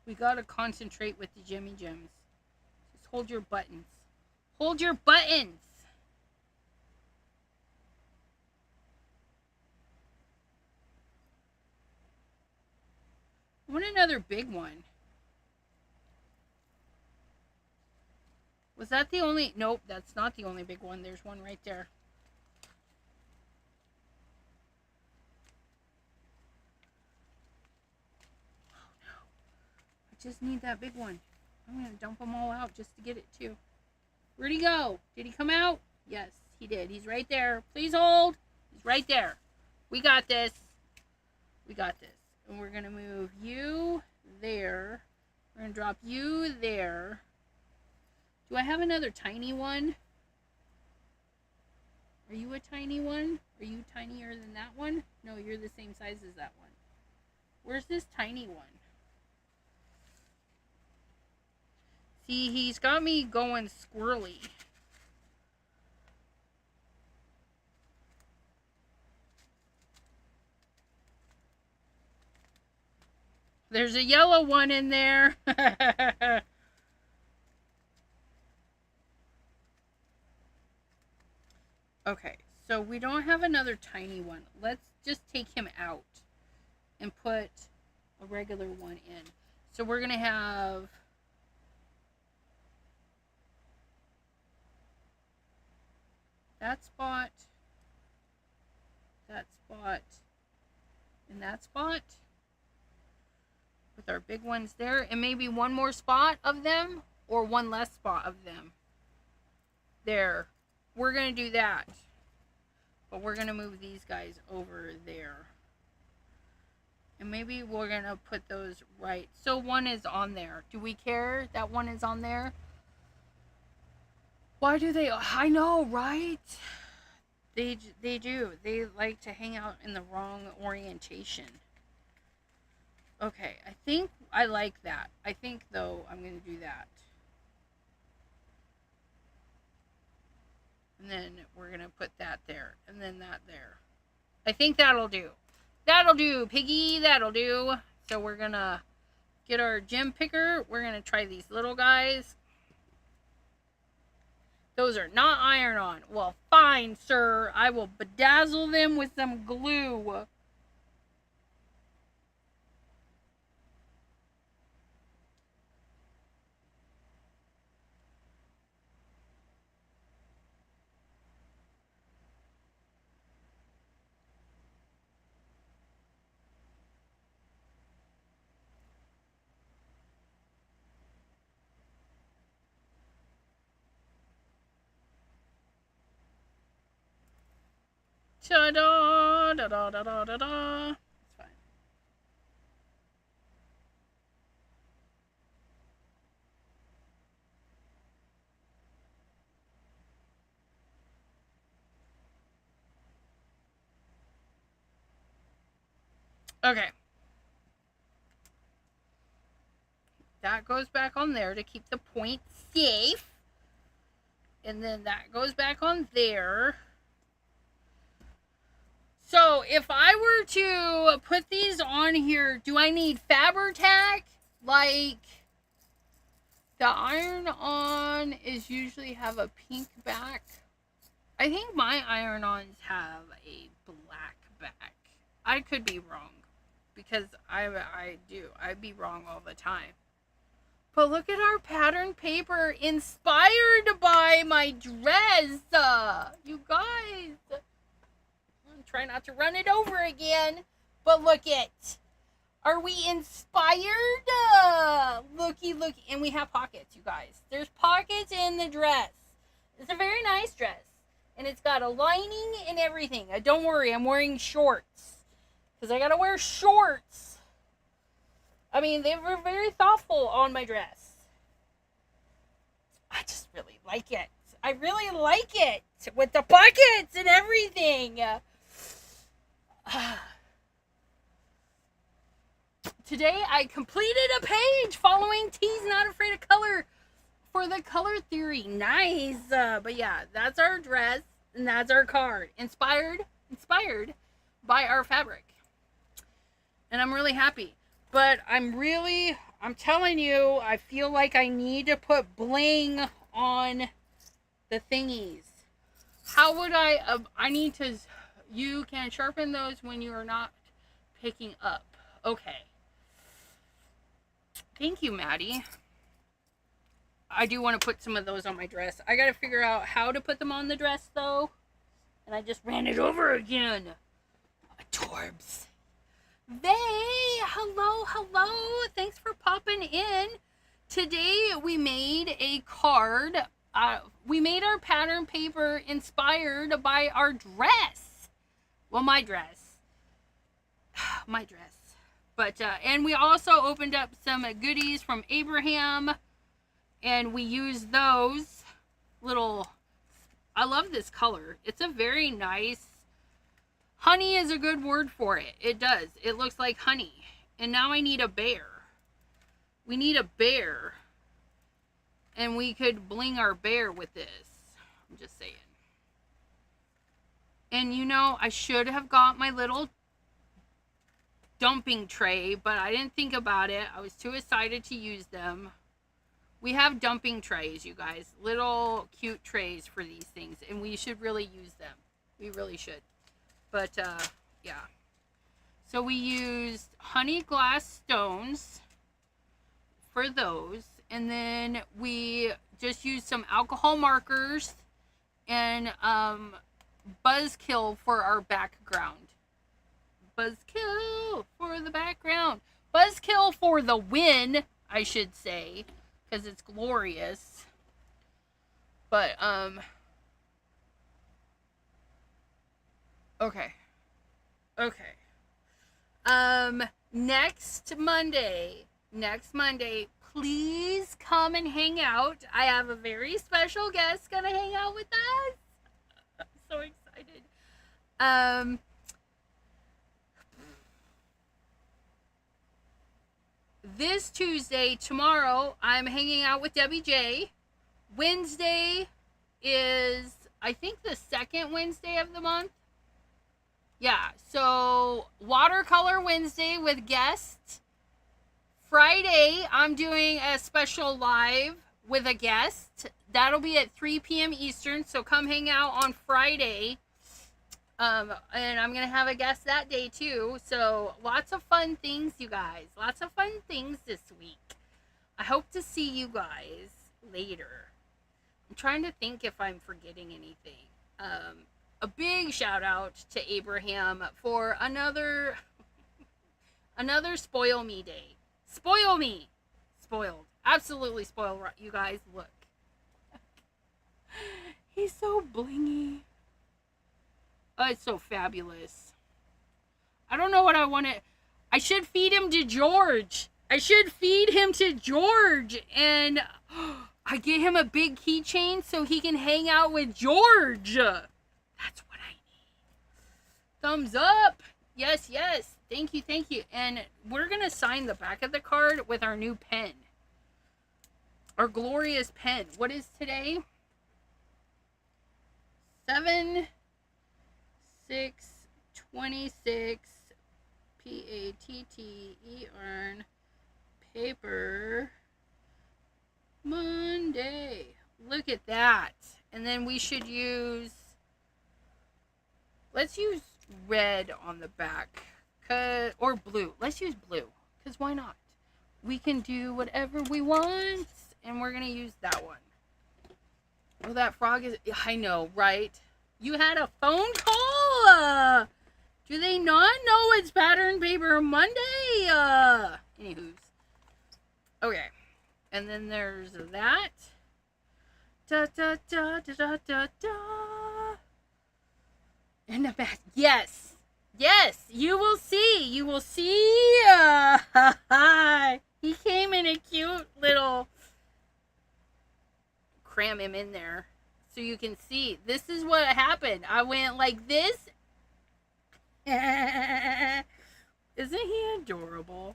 We gotta concentrate with the Jimmy Jims. Just hold your buttons. Hold your buttons! I want another big one. Was that the only... Nope, that's not the only big one. There's one right there. Oh, no. I just need that big one. I'm going to dump them all out just to get it, too. Where'd he go? Did he come out? Yes, he did. He's right there. Please hold. He's right there. We got this. We got this. And we're going to move you there. We're going to drop you there. Do I have another tiny one? Are you a tiny one? Are you tinier than that one? No, you're the same size as that one. Where's this tiny one? See, he's got me going squirrely. There's a yellow one in there. Okay, so we don't have another tiny one. Let's just take him out and put a regular one in. So we're going to have that spot, and that spot with our big ones there, and maybe one more spot of them or one less spot of them. There. We're going to do that. But we're going to move these guys over there. And maybe we're going to put those right. So one is on there. Do we care that one is on there? Why do they? I know, right? They do. They like to hang out in the wrong orientation. Okay, I think I like that. I think, though, I'm going to do that. And then we're going to put that there. And then that there. I think that'll do. That'll do, Piggy. That'll do. So we're going to get our gem picker. We're going to try these little guys. Those are not iron-on. Well, fine, sir. I will bedazzle them with some glue. Ta-da! Da-da-da-da-da-da. It's fine. Okay. That goes back on there to keep the point safe. And then that goes back on there. So if I were to put these on here, do I need Fabri-Tac? Like, the iron-on is usually have a pink back. I think my iron-ons have a black back. I could be wrong. Because I do. I'd be wrong all the time. But look at our pattern paper inspired by my dress. You guys. Try not to run it over again. But look it. Are we inspired? Looky. And we have pockets, you guys. There's pockets in the dress. It's a very nice dress. And it's got a lining and everything. Don't worry, I'm wearing shorts. Because I gotta wear shorts. I mean, they were very thoughtful on my dress. I just really like it. I really like it. With the pockets and everything. Today I completed a page following T's Not Afraid of Color for the color theory. Nice. But yeah, that's our dress and that's our card. Inspired by our fabric. And I'm really happy. But I'm telling you, I feel like I need to put bling on the thingies. How would I need to, you can sharpen those when you are not picking up. Okay. Thank you, Maddie. I do want to put some of those on my dress. I got to figure out how to put them on the dress, though. And I just ran it over again. Adorbs. Hello. Thanks for popping in. Today we made a card. We made our pattern paper inspired by our dress. Well, my dress. My dress. But, and we also opened up some goodies from Abraham. And we used those little, I love this color. It's a very nice, honey is a good word for it. It does. It looks like honey. And now I need a bear. We need a bear. And we could bling our bear with this. I'm just saying. And you know, I should have got my little dumping tray, but I didn't think about it. I was too excited to use them. We have dumping trays, you guys. Little cute trays for these things, and we should really use them. We really should. But, yeah. So we used honey glass stones for those. And then we just used some alcohol markers and buzzkill for our background. Buzzkill for the background. Buzzkill for the win, I should say, because it's glorious. But, okay. Next Monday, please come and hang out. I have a very special guest gonna hang out with us. I'm so excited. This Tuesday, tomorrow, I'm hanging out with Debbie J. Wednesday is, I think, the second Wednesday of the month. Yeah, so Watercolor Wednesday with guests. Friday, I'm doing a special live with a guest. That'll be at 3 p.m. Eastern, so come hang out on Friday. And I'm going to have a guest that day, too. So lots of fun things, you guys. Lots of fun things this week. I hope to see you guys later. I'm trying to think if I'm forgetting anything. A big shout out to Abraham for another Spoil Me Day. Spoil me. Spoiled. Absolutely spoiled, you guys. Look. He's so blingy. Oh, it's so fabulous. I don't know what I want to... I should feed him to George. And I get him a big keychain so he can hang out with George. That's what I need. Thumbs up. Yes. Thank you. And we're going to sign the back of the card with our new pen. Our glorious pen. What is today? 7/6/26 PATTERN paper Monday. Look at that. And then we should use... Let's use red on the back. Or blue. Let's use blue. Because why not? We can do whatever we want. And we're going to use that one. Oh, that frog is... I know, right? You had a phone call? Do they not know it's Pattern Paper Monday? Anywho's. Okay. And then there's that. Da da da da da da da. And the back. Yes. You will see. He came in a cute little... Cram him in there so you can see. This is what happened. I went like this. Isn't he adorable?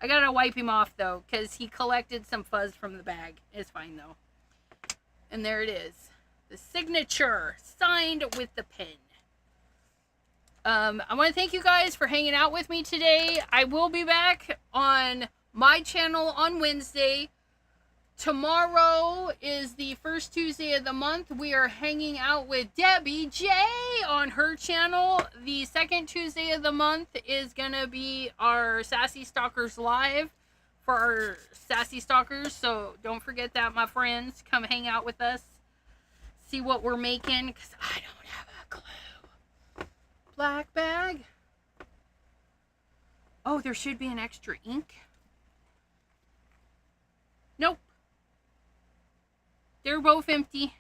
I gotta wipe him off though, because he collected some fuzz from the bag. It's fine though. And there it is. The signature signed with the pen. I want to thank you guys for hanging out with me today. I will be back on my channel on Wednesday. Tomorrow is the first Tuesday of the month. We are hanging out with Debbie J on her channel. The second Tuesday of the month is going to be our Sassy Stalkers Live for our Sassy Stalkers. So don't forget that, my friends. Come hang out with us. See what we're making, because I don't have a clue. Black bag. Oh, there should be an extra ink. Nope. They're both empty.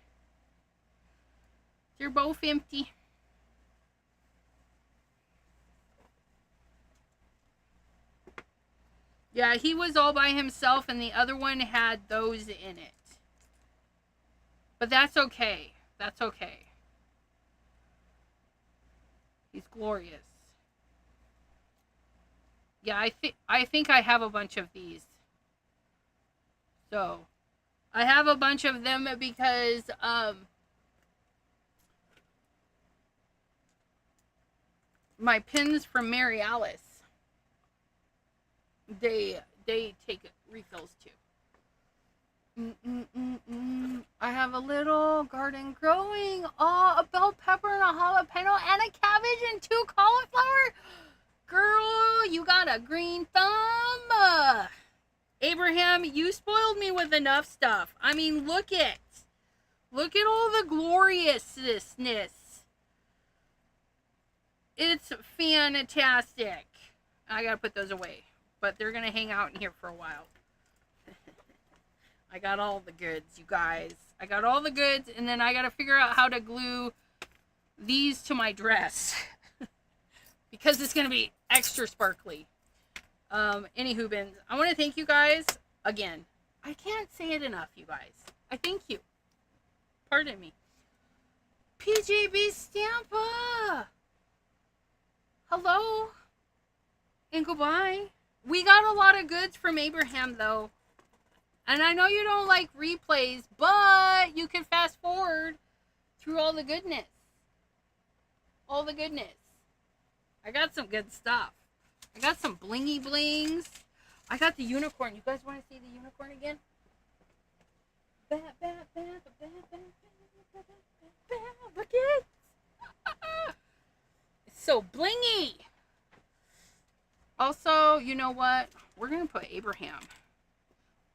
Yeah, he was all by himself and the other one had those in it. But that's okay. He's glorious. Yeah, I think I have a bunch of these. So, I have a bunch of them because, my pins from Mary Alice. they take refills too. I have a little garden growing. Oh, a bell pepper and a jalapeno and a cabbage and 2 cauliflower. Girl, you got a green thumb. Abraham, you spoiled me with enough stuff. I mean, look at all the gloriousness. It's fantastic. I gotta put those away, but they're gonna hang out in here for a while. I got all the goods, you guys. I got all the goods, and then I gotta figure out how to glue these to my dress. Because it's gonna be extra sparkly. Anywho, bins. I want to thank you guys again. I can't say it enough, you guys. I thank you. Pardon me. PJB Stampa. Hello. And goodbye. We got a lot of goods from Abraham, though. And I know you don't like replays, but you can fast forward through all the goodness. All the goodness. I got some good stuff. I got some blingy blings. I got the unicorn. You guys want to see the unicorn again? Look at it. It's so blingy. Also, you know what? We're going to put Abraham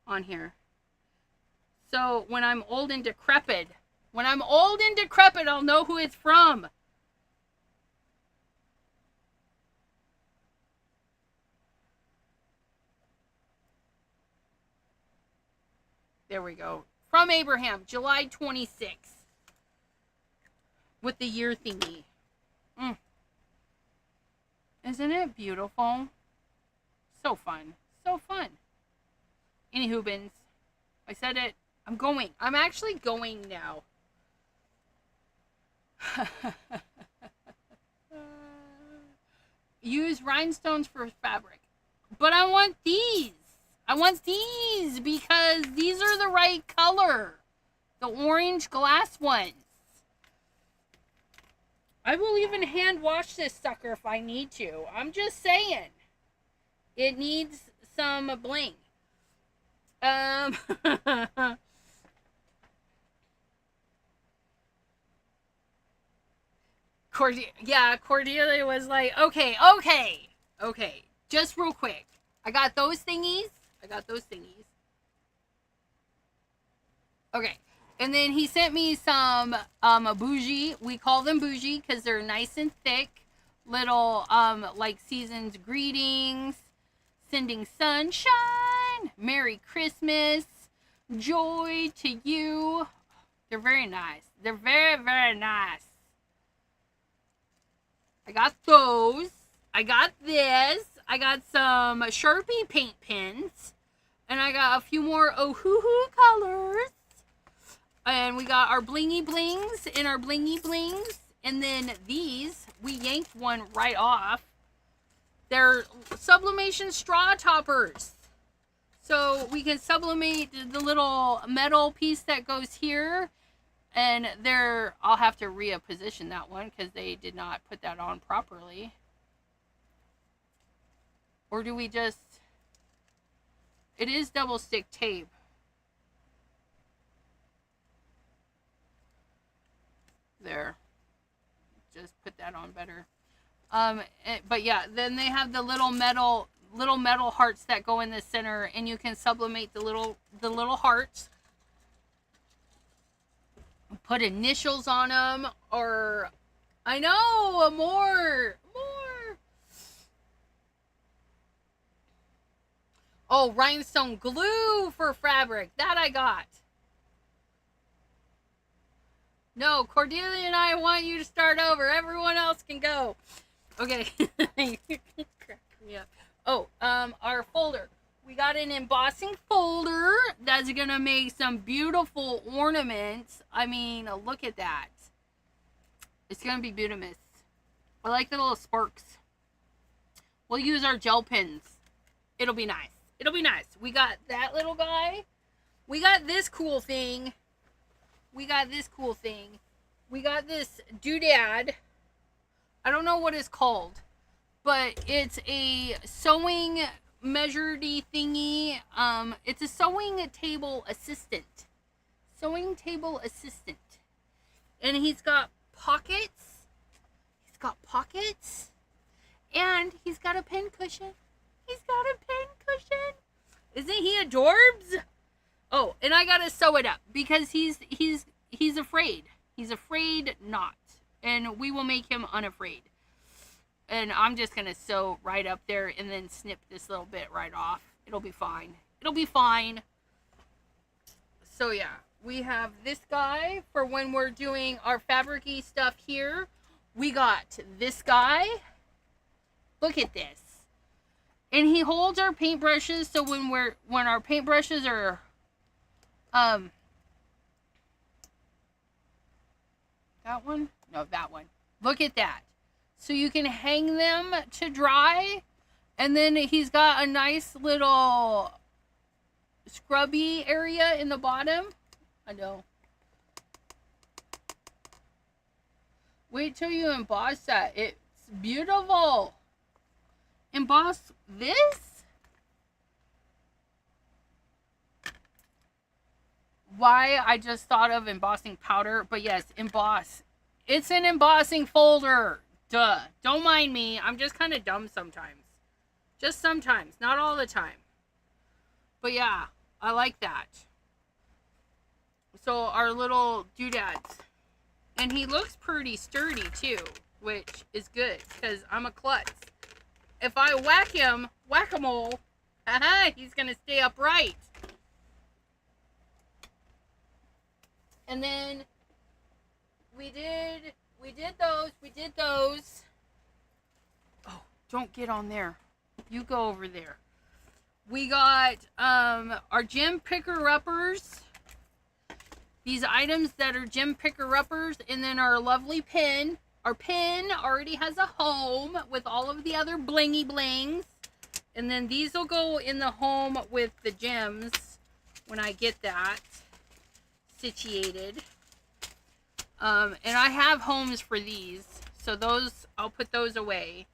on here. So when I'm old and decrepit, I'll know who it's from. There we go. From Abraham, July 26th. With the year thingy. Isn't it beautiful? So fun. So fun. Anywho, bins. I said it. I'm going. I'm actually going now. Use rhinestones for fabric. But I want these. I want these because these are the right color. The orange glass ones. I will even hand wash this sucker if I need to. I'm just saying. It needs some bling. Cordelia was like, okay. Just real quick. I got those thingies. Okay. And then he sent me some bougie. We call them bougie because they're nice and thick. Little like season's greetings, sending sunshine, Merry Christmas, joy to you. They're very nice. They're very, very nice. I got those. I got this. I got some Sharpie paint pens. And I got a few more Oh Hoo Hoo colors. And we got our blingy blings and our blingy blings. And then these, we yanked one right off. They're sublimation straw toppers. So we can sublimate the little metal piece that goes here. And I'll have to reposition that one because they did not put that on properly. Or do we just... It is double stick tape. There. Just put that on better. But yeah, then they have the little metal hearts that go in the center, and you can sublimate the little hearts. Put initials on them, or I know more. Oh, rhinestone glue for fabric. That I got. No, Cordelia and I want you to start over. Everyone else can go. Okay. Crack me up. Oh, our folder. We got an embossing folder that's going to make some beautiful ornaments. I mean, look at that. It's going to be beautiful. I like the little sparks. We'll use our gel pens. It'll be nice. It'll be nice. We got that little guy. We got this cool thing. We got this doodad. I don't know what it's called, but it's a sewing measured-y thingy. It's a sewing table assistant. Sewing table assistant. And he's got pockets. He's got pockets. And he's got a pin cushion. He's got a pin cushion. Isn't he adorbs? Oh, and I gotta sew it up because he's afraid. He's afraid not. And we will make him unafraid. And I'm just gonna sew right up there and then snip this little bit right off. It'll be fine. It'll be fine. So yeah, we have this guy for when we're doing our fabric-y stuff here. We got this guy. Look at this. And he holds our paintbrushes, so when our paintbrushes are that one? No, that one. Look at that. So you can hang them to dry. And then he's got a nice little scrubby area in the bottom. I know. Wait till you emboss that. It's beautiful. Emboss this? Why I just thought of embossing powder, but yes, emboss. It's an embossing folder. Duh. Don't mind me. I'm just kind of dumb sometimes. Just sometimes. Not all the time. But yeah, I like that. So our little doodads. And he looks pretty sturdy too, which is good because I'm a klutz. If I whack him, whack-a-mole, he's going to stay upright. And then we did those. Oh, don't get on there. You go over there. We got our gem picker-uppers. These items that are gem picker-uppers, and then our lovely pin. Our pin already has a home with all of the other blingy blings. And then these will go in the home with the gems when I get that situated. And I have homes for these. So those, I'll put those away.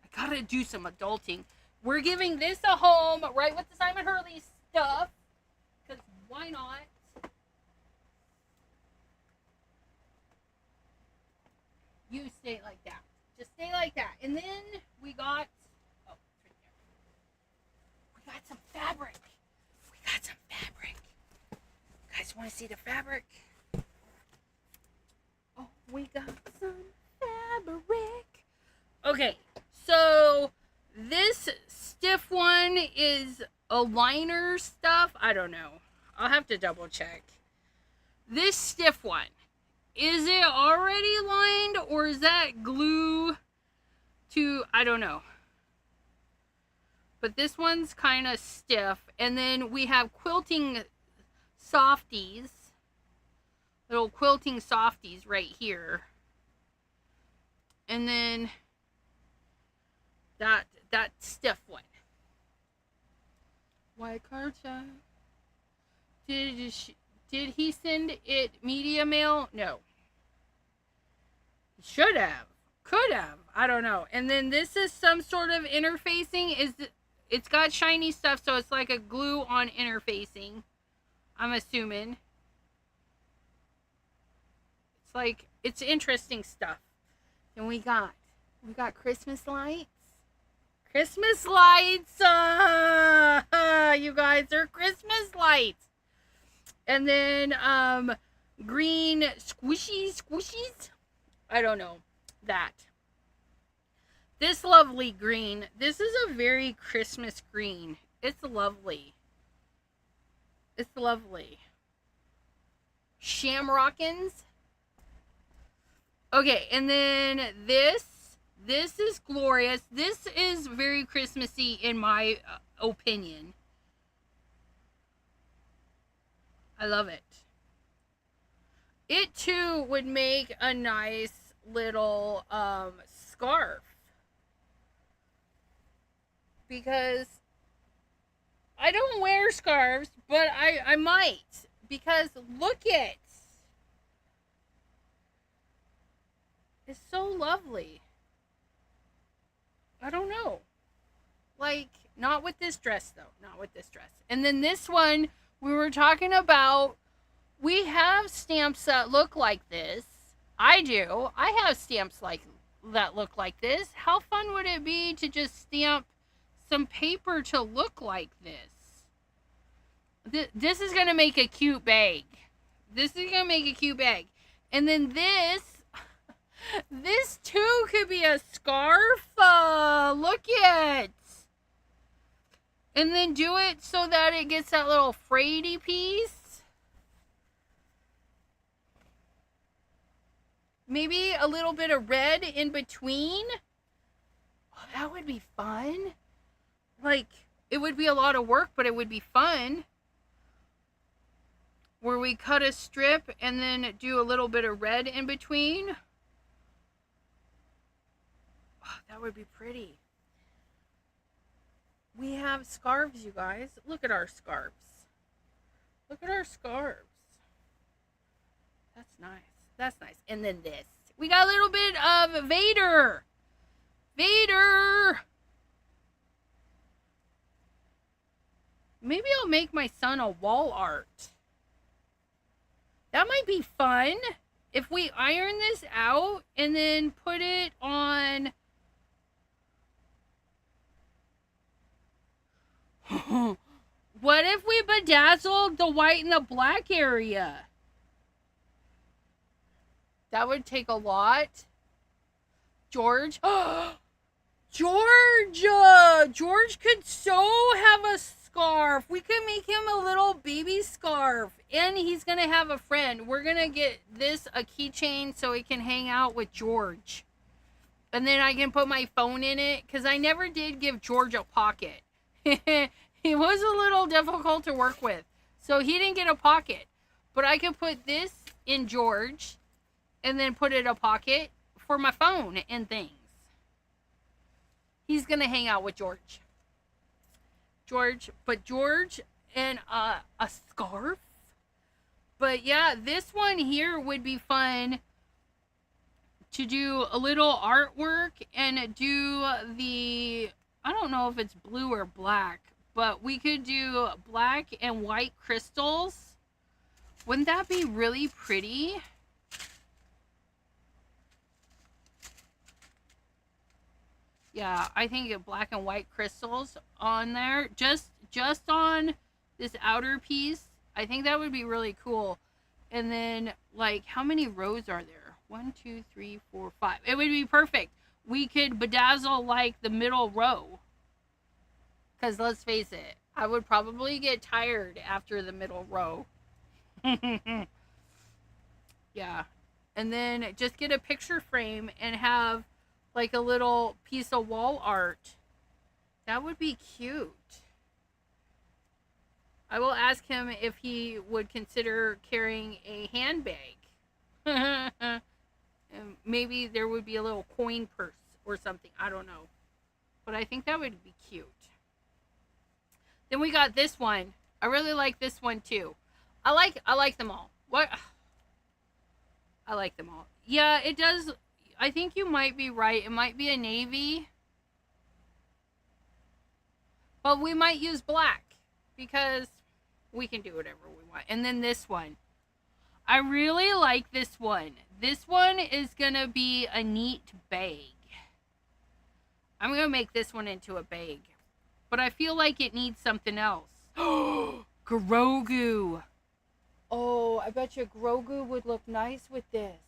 I gotta do some adulting. We're giving this a home right with the Simon Hurley stuff. Because why not? You stay like that. Just stay like that. And then we got, oh, it's right there. We got some fabric. You guys want to see the fabric? Oh, we got some fabric. Okay, so this stiff one is a liner stuff. I don't know. I'll have to double check. This stiff one. Is it already lined or is that glue to, I don't know. But this one's kind of stiff. And then we have quilting softies. Little quilting softies right here. And then that stiff one. Why Carta? Did he send it media mail? No. He should have. Could have. I don't know. And then this is some sort of interfacing. It's got shiny stuff, so it's like a glue on interfacing. I'm assuming. It's like, it's interesting stuff. And we got Christmas lights. Christmas lights! You guys, they're Christmas lights. And then, green squishies? I don't know. That. This lovely green. This is a very Christmas green. It's lovely. It's lovely. Shamrockins. Okay, and then this is glorious. This is very Christmassy in my opinion. I love it. It too would make a nice little scarf. Because I don't wear scarves, but I might. Because look it. It's so lovely. I don't know. Like, Not with this dress, though. Not with this dress. And then this one, we were talking about, we have stamps that look like this. I do. I have stamps that look like this. How fun would it be to just stamp some paper to look like this? This is going to make a cute bag. This is going to make a cute bag. And then this too could be a scarf. Look it. And then do it so that it gets that little frayedy piece. Maybe a little bit of red in between. Oh, that would be fun. Like, it would be a lot of work, but it would be fun. Where we cut a strip and then do a little bit of red in between. Oh, that would be pretty. We have scarves, you guys. Look at our scarves. Look at our scarves. That's nice. That's nice. And then this. We got a little bit of Vader. Vader. Maybe I'll make my son a wall art. That might be fun. If we iron this out and then put it on... What if we bedazzled the white and the black area? That would take a lot. George. George! George could so have a scarf. We could make him a little baby scarf. And he's going to have a friend. We're going to get this a keychain so it can hang out with George. And then I can put my phone in it. Because I never did give George a pocket. He was a little difficult to work with. So he didn't get a pocket. But I could put this in George. And then put it in a pocket for my phone and things. He's going to hang out with George. George and a scarf. But yeah, this one here would be fun to do a little artwork and do the, I don't know if it's blue or black, but we could do black and white crystals. Wouldn't that be really pretty? Yeah, I think black and white crystals on there. Just on this outer piece. I think that would be really cool. And then, like, how many rows are there? 1, 2, 3, 4, 5. It would be perfect. We could bedazzle, like, the middle row. Because, let's face it, I would probably get tired after the middle row. Yeah. And then just get a picture frame and have... like a little piece of wall art. That would be cute. I will ask him if he would consider carrying a handbag. And maybe there would be a little coin purse or something. I don't know. But I think that would be cute. Then we got this one. I really like this one too. I like them all. What? I like them all. Yeah, it does. I think you might be right. It might be a navy. But we might use black. Because we can do whatever we want. And then this one. I really like this one. This one is going to be a neat bag. I'm going to make this one into a bag. But I feel like it needs something else. Grogu. Oh, I bet you Grogu would look nice with this.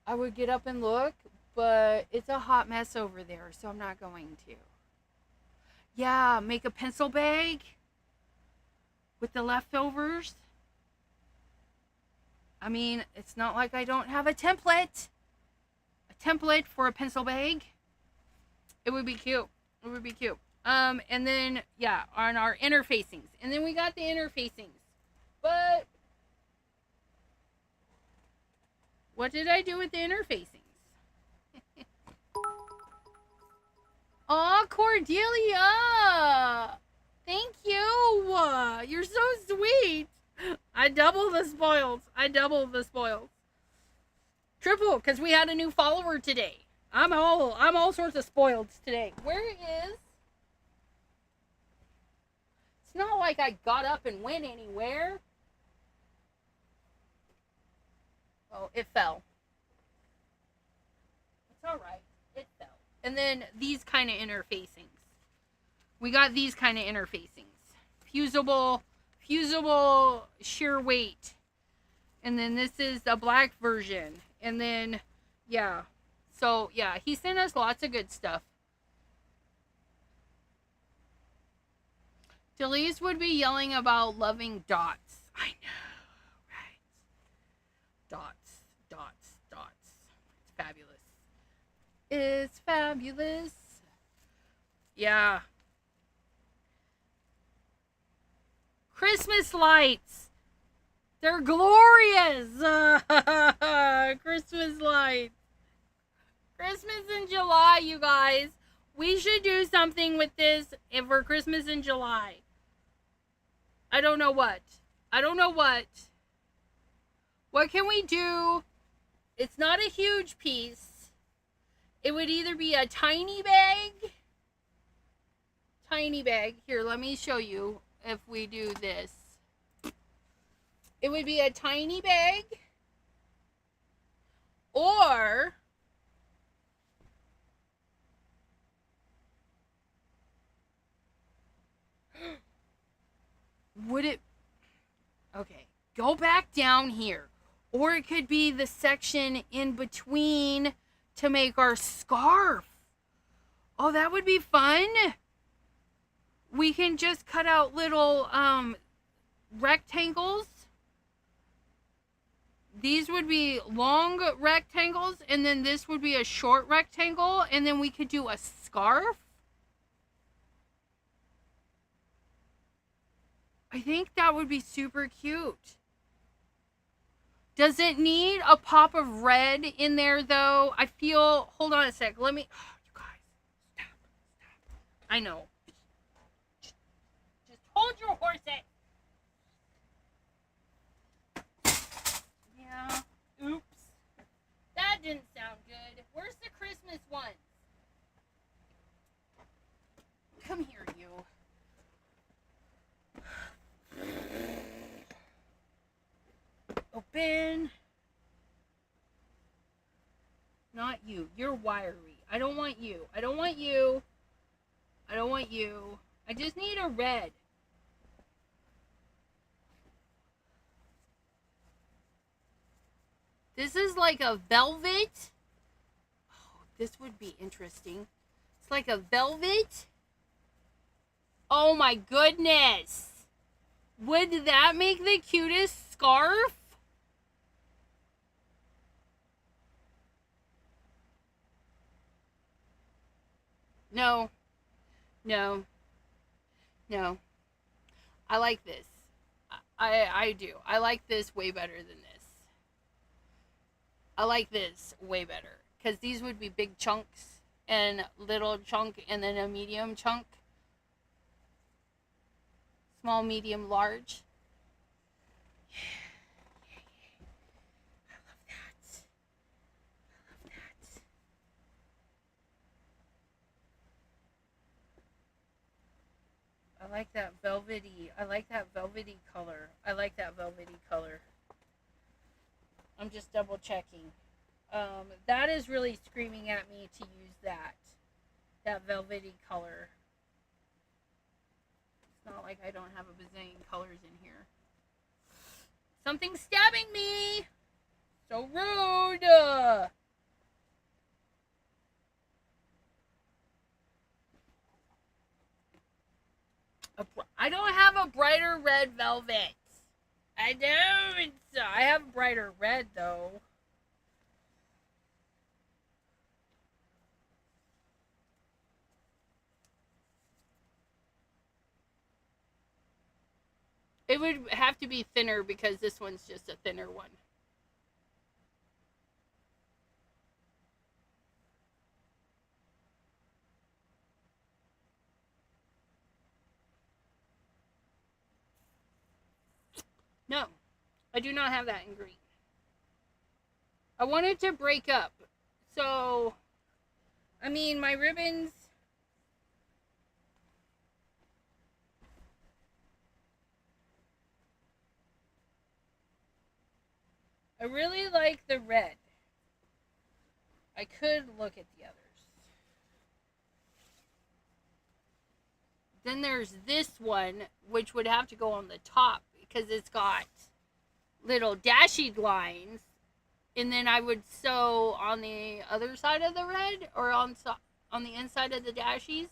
I would get up and look, but it's a hot mess over there, so I'm not going to. Yeah, make a pencil bag with the leftovers. I mean, it's not like I don't have a template. A template for a pencil bag. It would be cute. It would be cute. And then, yeah, on our interfacings. And then we got the interfacings. But what did I do with the interfacings? Aw, Cordelia! Thank you! You're so sweet! I double the spoils. I double the spoils. Triple, because we had a new follower today. I'm all sorts of spoiled today. Where is It's not like I got up and went anywhere. Oh, it fell. It's alright. It fell. And then these kind of interfacings. We got these kind of interfacings. Fusible sheer weight. And then this is the black version. And then, yeah. So, yeah, he sent us lots of good stuff. Delise would be yelling about loving dots. I know, right? Dots, dots, dots. It's fabulous. It's fabulous. Yeah. Christmas lights. They're glorious. Christmas lights. Christmas in July, you guys. We should do something with this for Christmas in July. I don't know what. What can we do? It's not a huge piece. It would either be a tiny bag. Here, let me show you if we do this. It would be a tiny bag. Or would it... Okay, go back down here. Or it could be the section in between to make our scarf. Oh, that would be fun. We can just cut out little rectangles. These would be long rectangles, and then this would be a short rectangle, and then we could do a scarf. I think that would be super cute. Does it need a pop of red in there, though? I feel... Hold on a sec. Let me... Oh, you guys. Stop. I know. Just hold your horses. Yeah. Oops. That didn't sound good. Where's the Christmas one? Come here, you. Open. Not you. You're wiry. I don't want you. I don't want you. I don't want you. I just need a red. This is like a velvet. Oh, this would be interesting. It's like a velvet. Oh my goodness. Would that make the cutest scarf? No. No. No. I like this. I do. I like this way better than this. I like this way better. Because these would be big chunks and little chunk and then a medium chunk. Small, medium, large. Yeah. I love that. I like that velvety. I like that velvety color. I'm just double checking. That is really screaming at me to use that velvety color. It's not like I don't have a bazillion colors in here. Something's stabbing me! So rude! I don't have a brighter red velvet. I don't. I have brighter red, though. It would have to be thinner because this one's just a thinner one. No, I do not have that in green. I want it to break up. So, I mean, my ribbons... I really like the red. I could look at the others. Then there's this one, which would have to go on the top because it's got little dashed lines. And then I would sew on the other side of the red or on the inside of the dashies.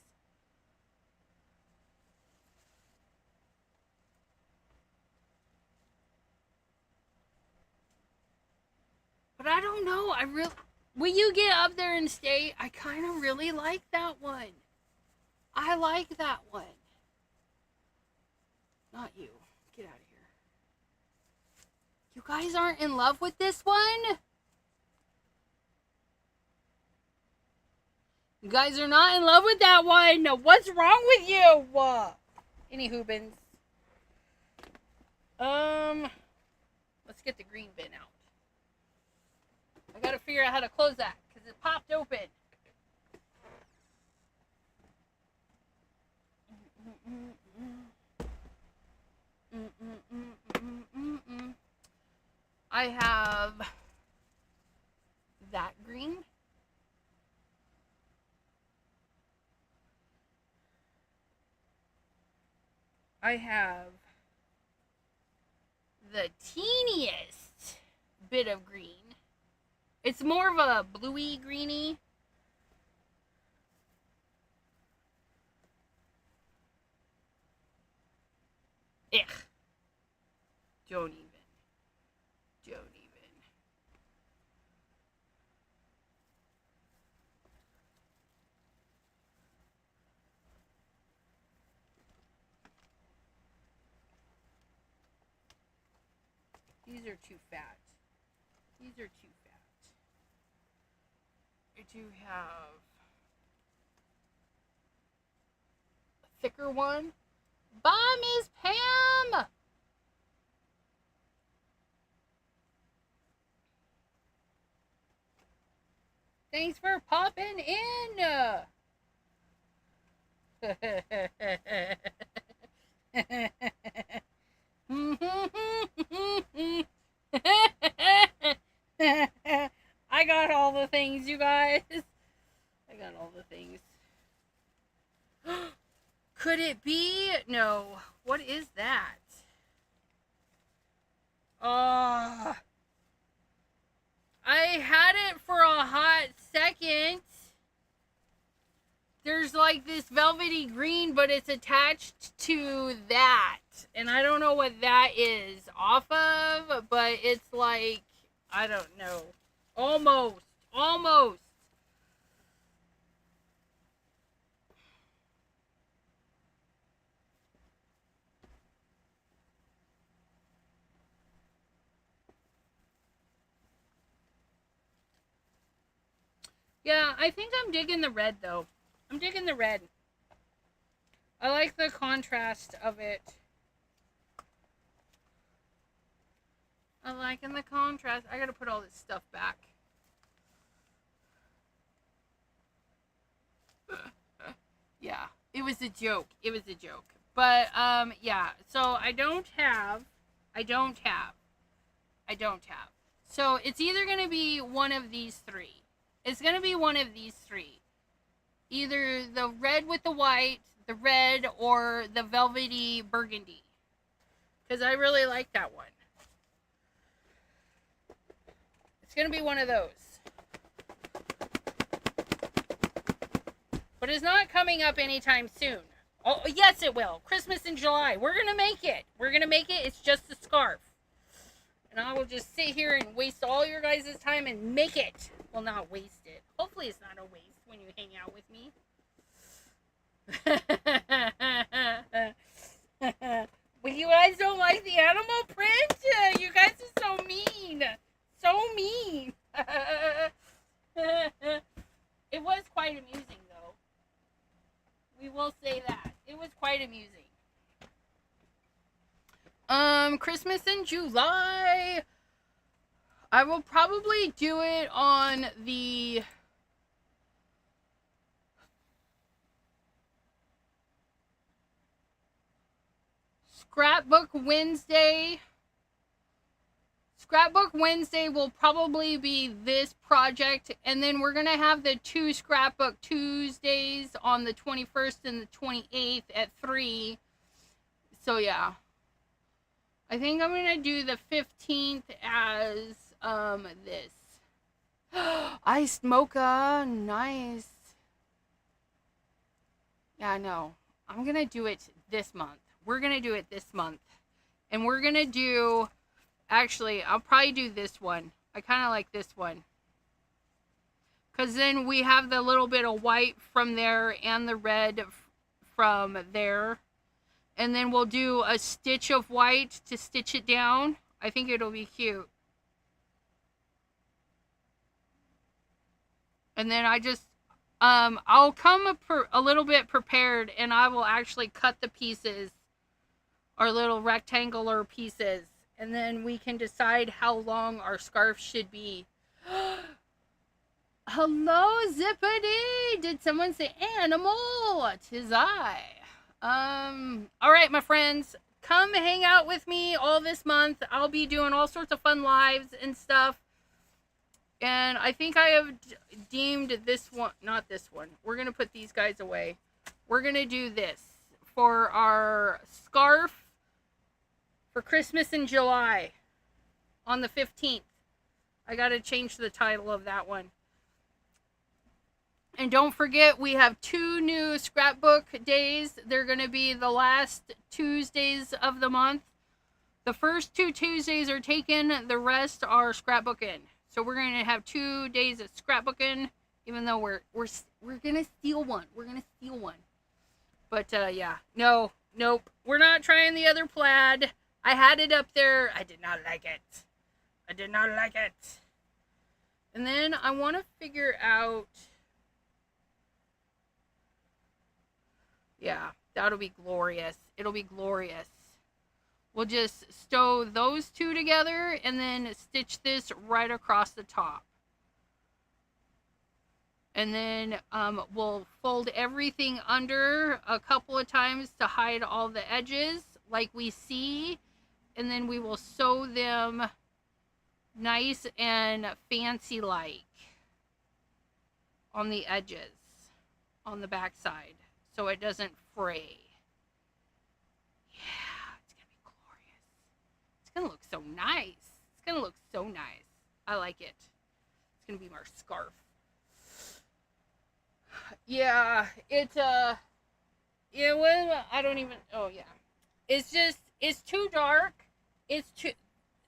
But I don't know. Will you get up there and stay? I kind of really like that one. I like that one. Not you. Get out of here. You guys aren't in love with this one? You guys are not in love with that one. What's wrong with you? Any hoobins. Let's get the green bin out. I gotta figure out how to close that because it popped open. I have that green. I have the teeniest bit of green. It's more of a bluey greeny. Ugh. Don't even. These are too fat. I do have a thicker one. Bye, Miss Pam! Thanks for popping in! I got all the things, you guys. I got all the things. Could it be? No. What is that? I had it for a hot second. There's like this velvety green, but it's attached to that. And I don't know what that is off of, but it's like, I don't know. Almost. Yeah, I think I'm digging the red, though. I'm digging the red. I like the contrast of it. I'm liking the contrast. I gotta put all this stuff back. Yeah, it was a joke. But, yeah, so I don't have. So it's either gonna be one of these three. Either the red with the white, the red, or the velvety burgundy. Because I really like that one. It's going to be one of those. But it's not coming up anytime soon. Oh, yes, it will. Christmas in July. We're going to make it. It's just a scarf. And I will just sit here and waste all your guys' time and make it. Well, not waste it. Hopefully it's not a waste when you hang out with me. Well, you guys don't like the animal print? You guys are so mean. It was quite amusing, though. We will say that. It was quite amusing. Christmas in July. I will probably do it on the Scrapbook Scrapbook Wednesday will probably be this project, and then we're going to have the 2 Scrapbook Tuesdays on the 21st and the 28th at 3. So, yeah. I think I'm going to do the 15th as this. Iced mocha. Nice. Yeah, no. I'm going to do it this month. We're going to do it this month. And we're going to do... Actually, I'll probably do this one. I kind of like this one. Because then we have the little bit of white from there and the red from there. And then we'll do a stitch of white to stitch it down. I think it'll be cute. And then I just, I'll come a little bit prepared, and I will actually cut the pieces, our little rectangular pieces. And then we can decide how long our scarf should be. Hello, Zippity! Did someone say animal? 'Tis I. Alright, my friends. Come hang out with me all this month. I'll be doing all sorts of fun lives and stuff. And I think I have deemed this one, not this one. We're going to put these guys away. We're going to do this for our scarf. For Christmas in July on the 15th. I got to change the title of that one. And don't forget, we have 2 new scrapbook days. They're going to be the last Tuesdays of the month. The first 2 Tuesdays are taken. The rest are scrapbooking. So we're going to have 2 days of scrapbooking, even though we're going to steal one. We're going to steal one. But yeah, nope. We're not trying the other plaid. I had it up there. I did not like it. And then I want to figure out... Yeah, that'll be glorious. It'll be glorious. We'll just sew those 2 together and then stitch this right across the top. And then we'll fold everything under a couple of times to hide all the edges like we see. And then we will sew them nice and fancy like on the edges, on the back side, so it doesn't fray. Yeah, it's going to be glorious. It's going to look so nice. I like it. It's going to be my scarf. Yeah, it's yeah, well, I don't even, oh yeah. It's just, it's too dark.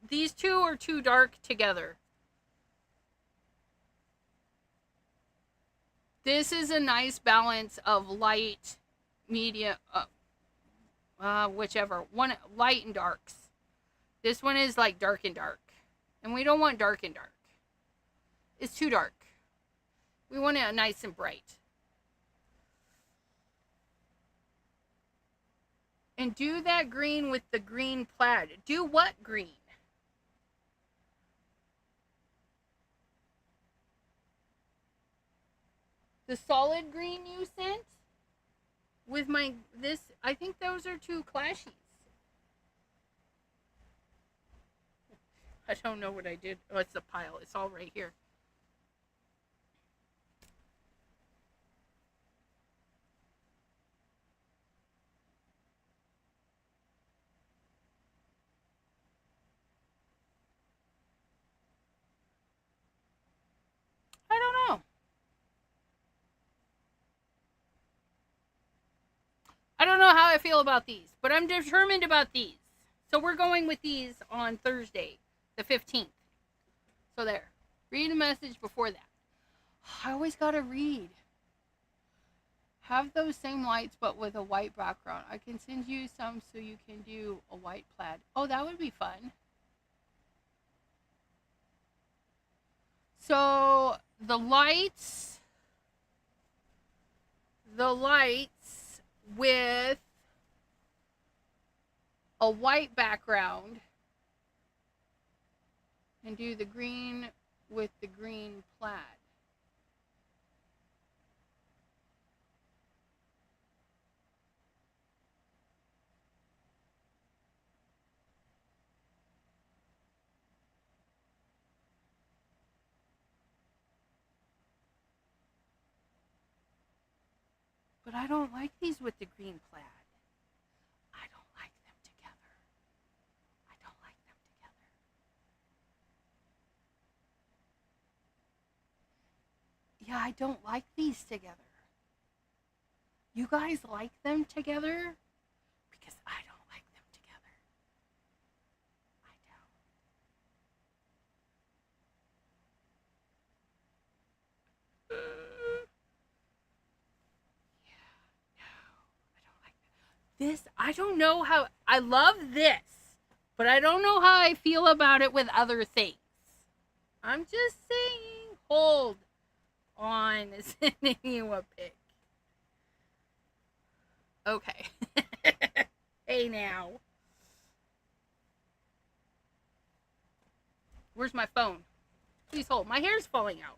These 2 are too dark together. This is a nice balance of light, medium, whichever. One, light and darks. This one is like dark and dark. And we don't want dark and dark. It's too dark. We want it nice and bright. And do that green with the green plaid. Do what green? The solid green you sent? With my, this, I think those are 2 clashies. I don't know what I did. Oh, it's the pile. It's all right here. I don't know. I don't know how I feel about these, but I'm determined about these. So we're going with these on Thursday, the 15th. So there. Read a message before that. I always gotta read. Have those same lights, but with a white background. I can send you some so you can do a white plaid. Oh, that would be fun. So the lights with a white background, and do the green with the green plaid. But I don't like these with the green plaid. I don't like them together. I don't like them together. Yeah, I don't like these together. You guys like them together? Because I don't like them together. I don't. Yeah, no, I don't like that. This, I don't know how, I love this, but I don't know how I feel about it with other things. I'm just saying, hold on, sending you a pic. Okay. Hey now. Where's my phone? Please hold. My hair's falling out.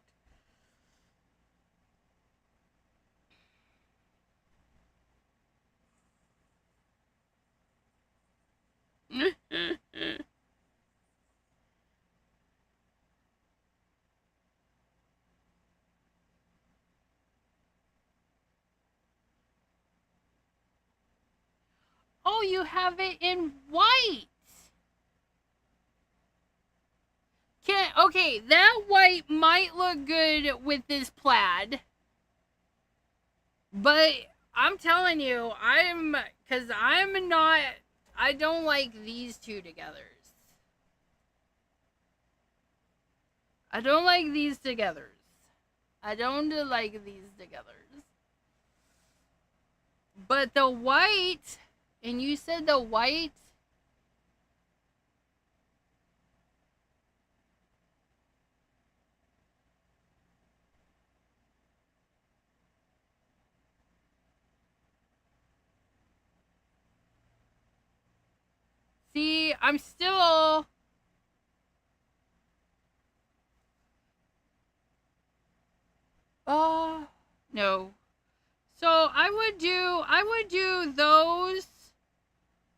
Oh, you have it in white. Okay, that white might look good with this plaid. But I'm telling you, I don't like these two together. I don't like these together. I don't like these together. But the white, and you said the white. See, I'm still. No. So I would do those.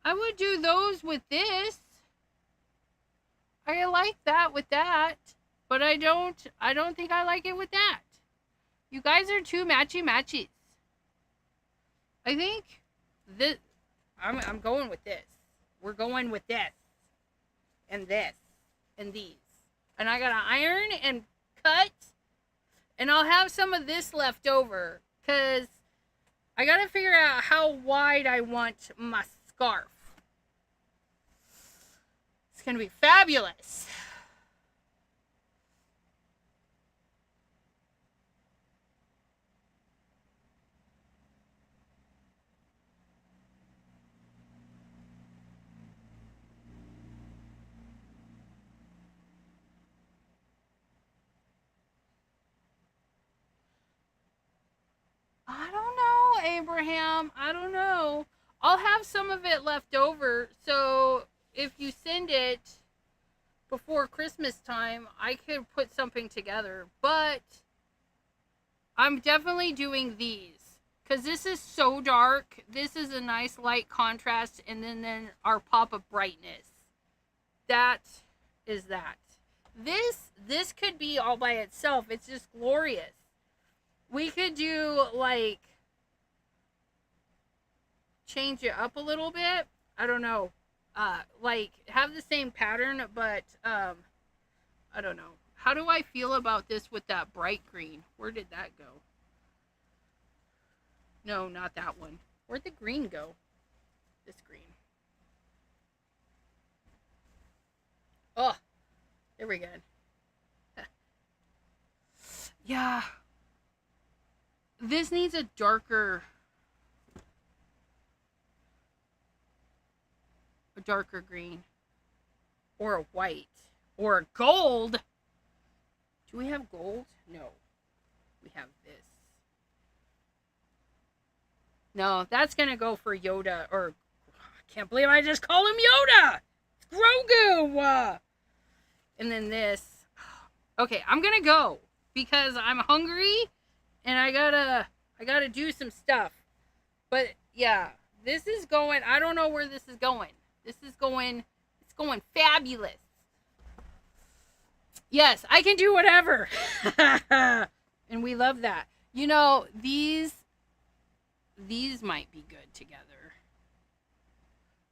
I would do those with this. I like that with that, but I don't think I like it with that. You guys are too matchy-matchies. I think this, I'm going with this. We're going with this. And this. And these. And I gotta iron and cut. And I'll have some of this left over. Because I gotta figure out how wide I want my scarf. It's gonna be fabulous. I don't know, Abraham. I don't know. I'll have some of it left over. So if you send it before Christmas time, I could put something together. But I'm definitely doing these. Because this is so dark. This is a nice light contrast. And then our pop of brightness. That is that. This could be all by itself. It's just glorious. We could do, like, change it up a little bit. I don't know. Like, have the same pattern, but, I don't know. How do I feel about this with that bright green? Where did that go? No, not that one. Where'd the green go? This green. Oh, there we go. Yeah. This needs a darker green. Or a white. Or a gold. Do we have gold? No. We have this. No, that's going to go for Yoda. Or, I can't believe I just called him Yoda. It's Grogu. And then this. Okay, I'm going to go. Because I'm hungry. And I gotta do some stuff. But yeah, this is going, I don't know where this is going. It's going fabulous. Yes, I can do whatever. And we love that. You know, these these might be good together.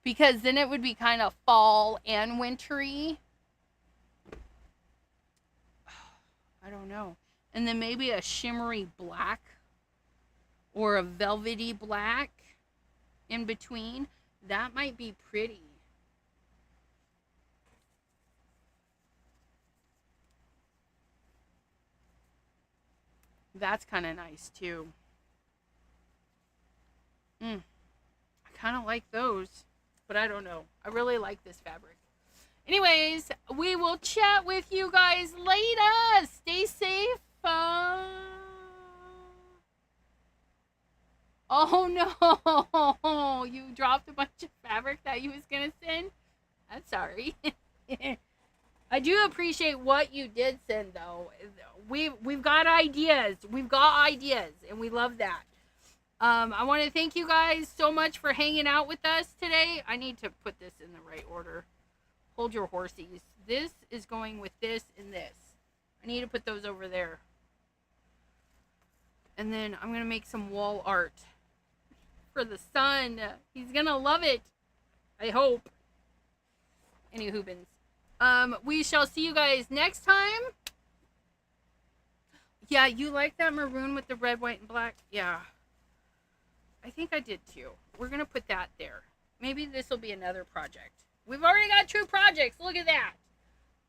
Because then it would be kind of fall and wintry. I don't know. And then maybe a shimmery black or a velvety black in between. That might be pretty. That's kind of nice too. I kind of like those, but I don't know. I really like this fabric. Anyways, we will chat with you guys later. Stay safe. Oh no, you dropped a bunch of fabric that you was gonna send. I'm sorry. I do appreciate what you did send though. We've got ideas. We've got ideas, and we love that. I want to thank you guys so much for hanging out with us today. I need to put this in the right order. Hold your horsies. This is going with this and this. I need to put those over there. And then I'm going to make some wall art for the son. He's going to love it. I hope. Any hoobins. We shall see you guys next time. Yeah, you like that maroon with the red, white, and black? Yeah. I think I did too. We're going to put that there. Maybe this will be another project. We've already got 2 projects. Look at that.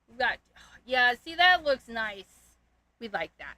We've got, yeah, see, that looks nice. We like that.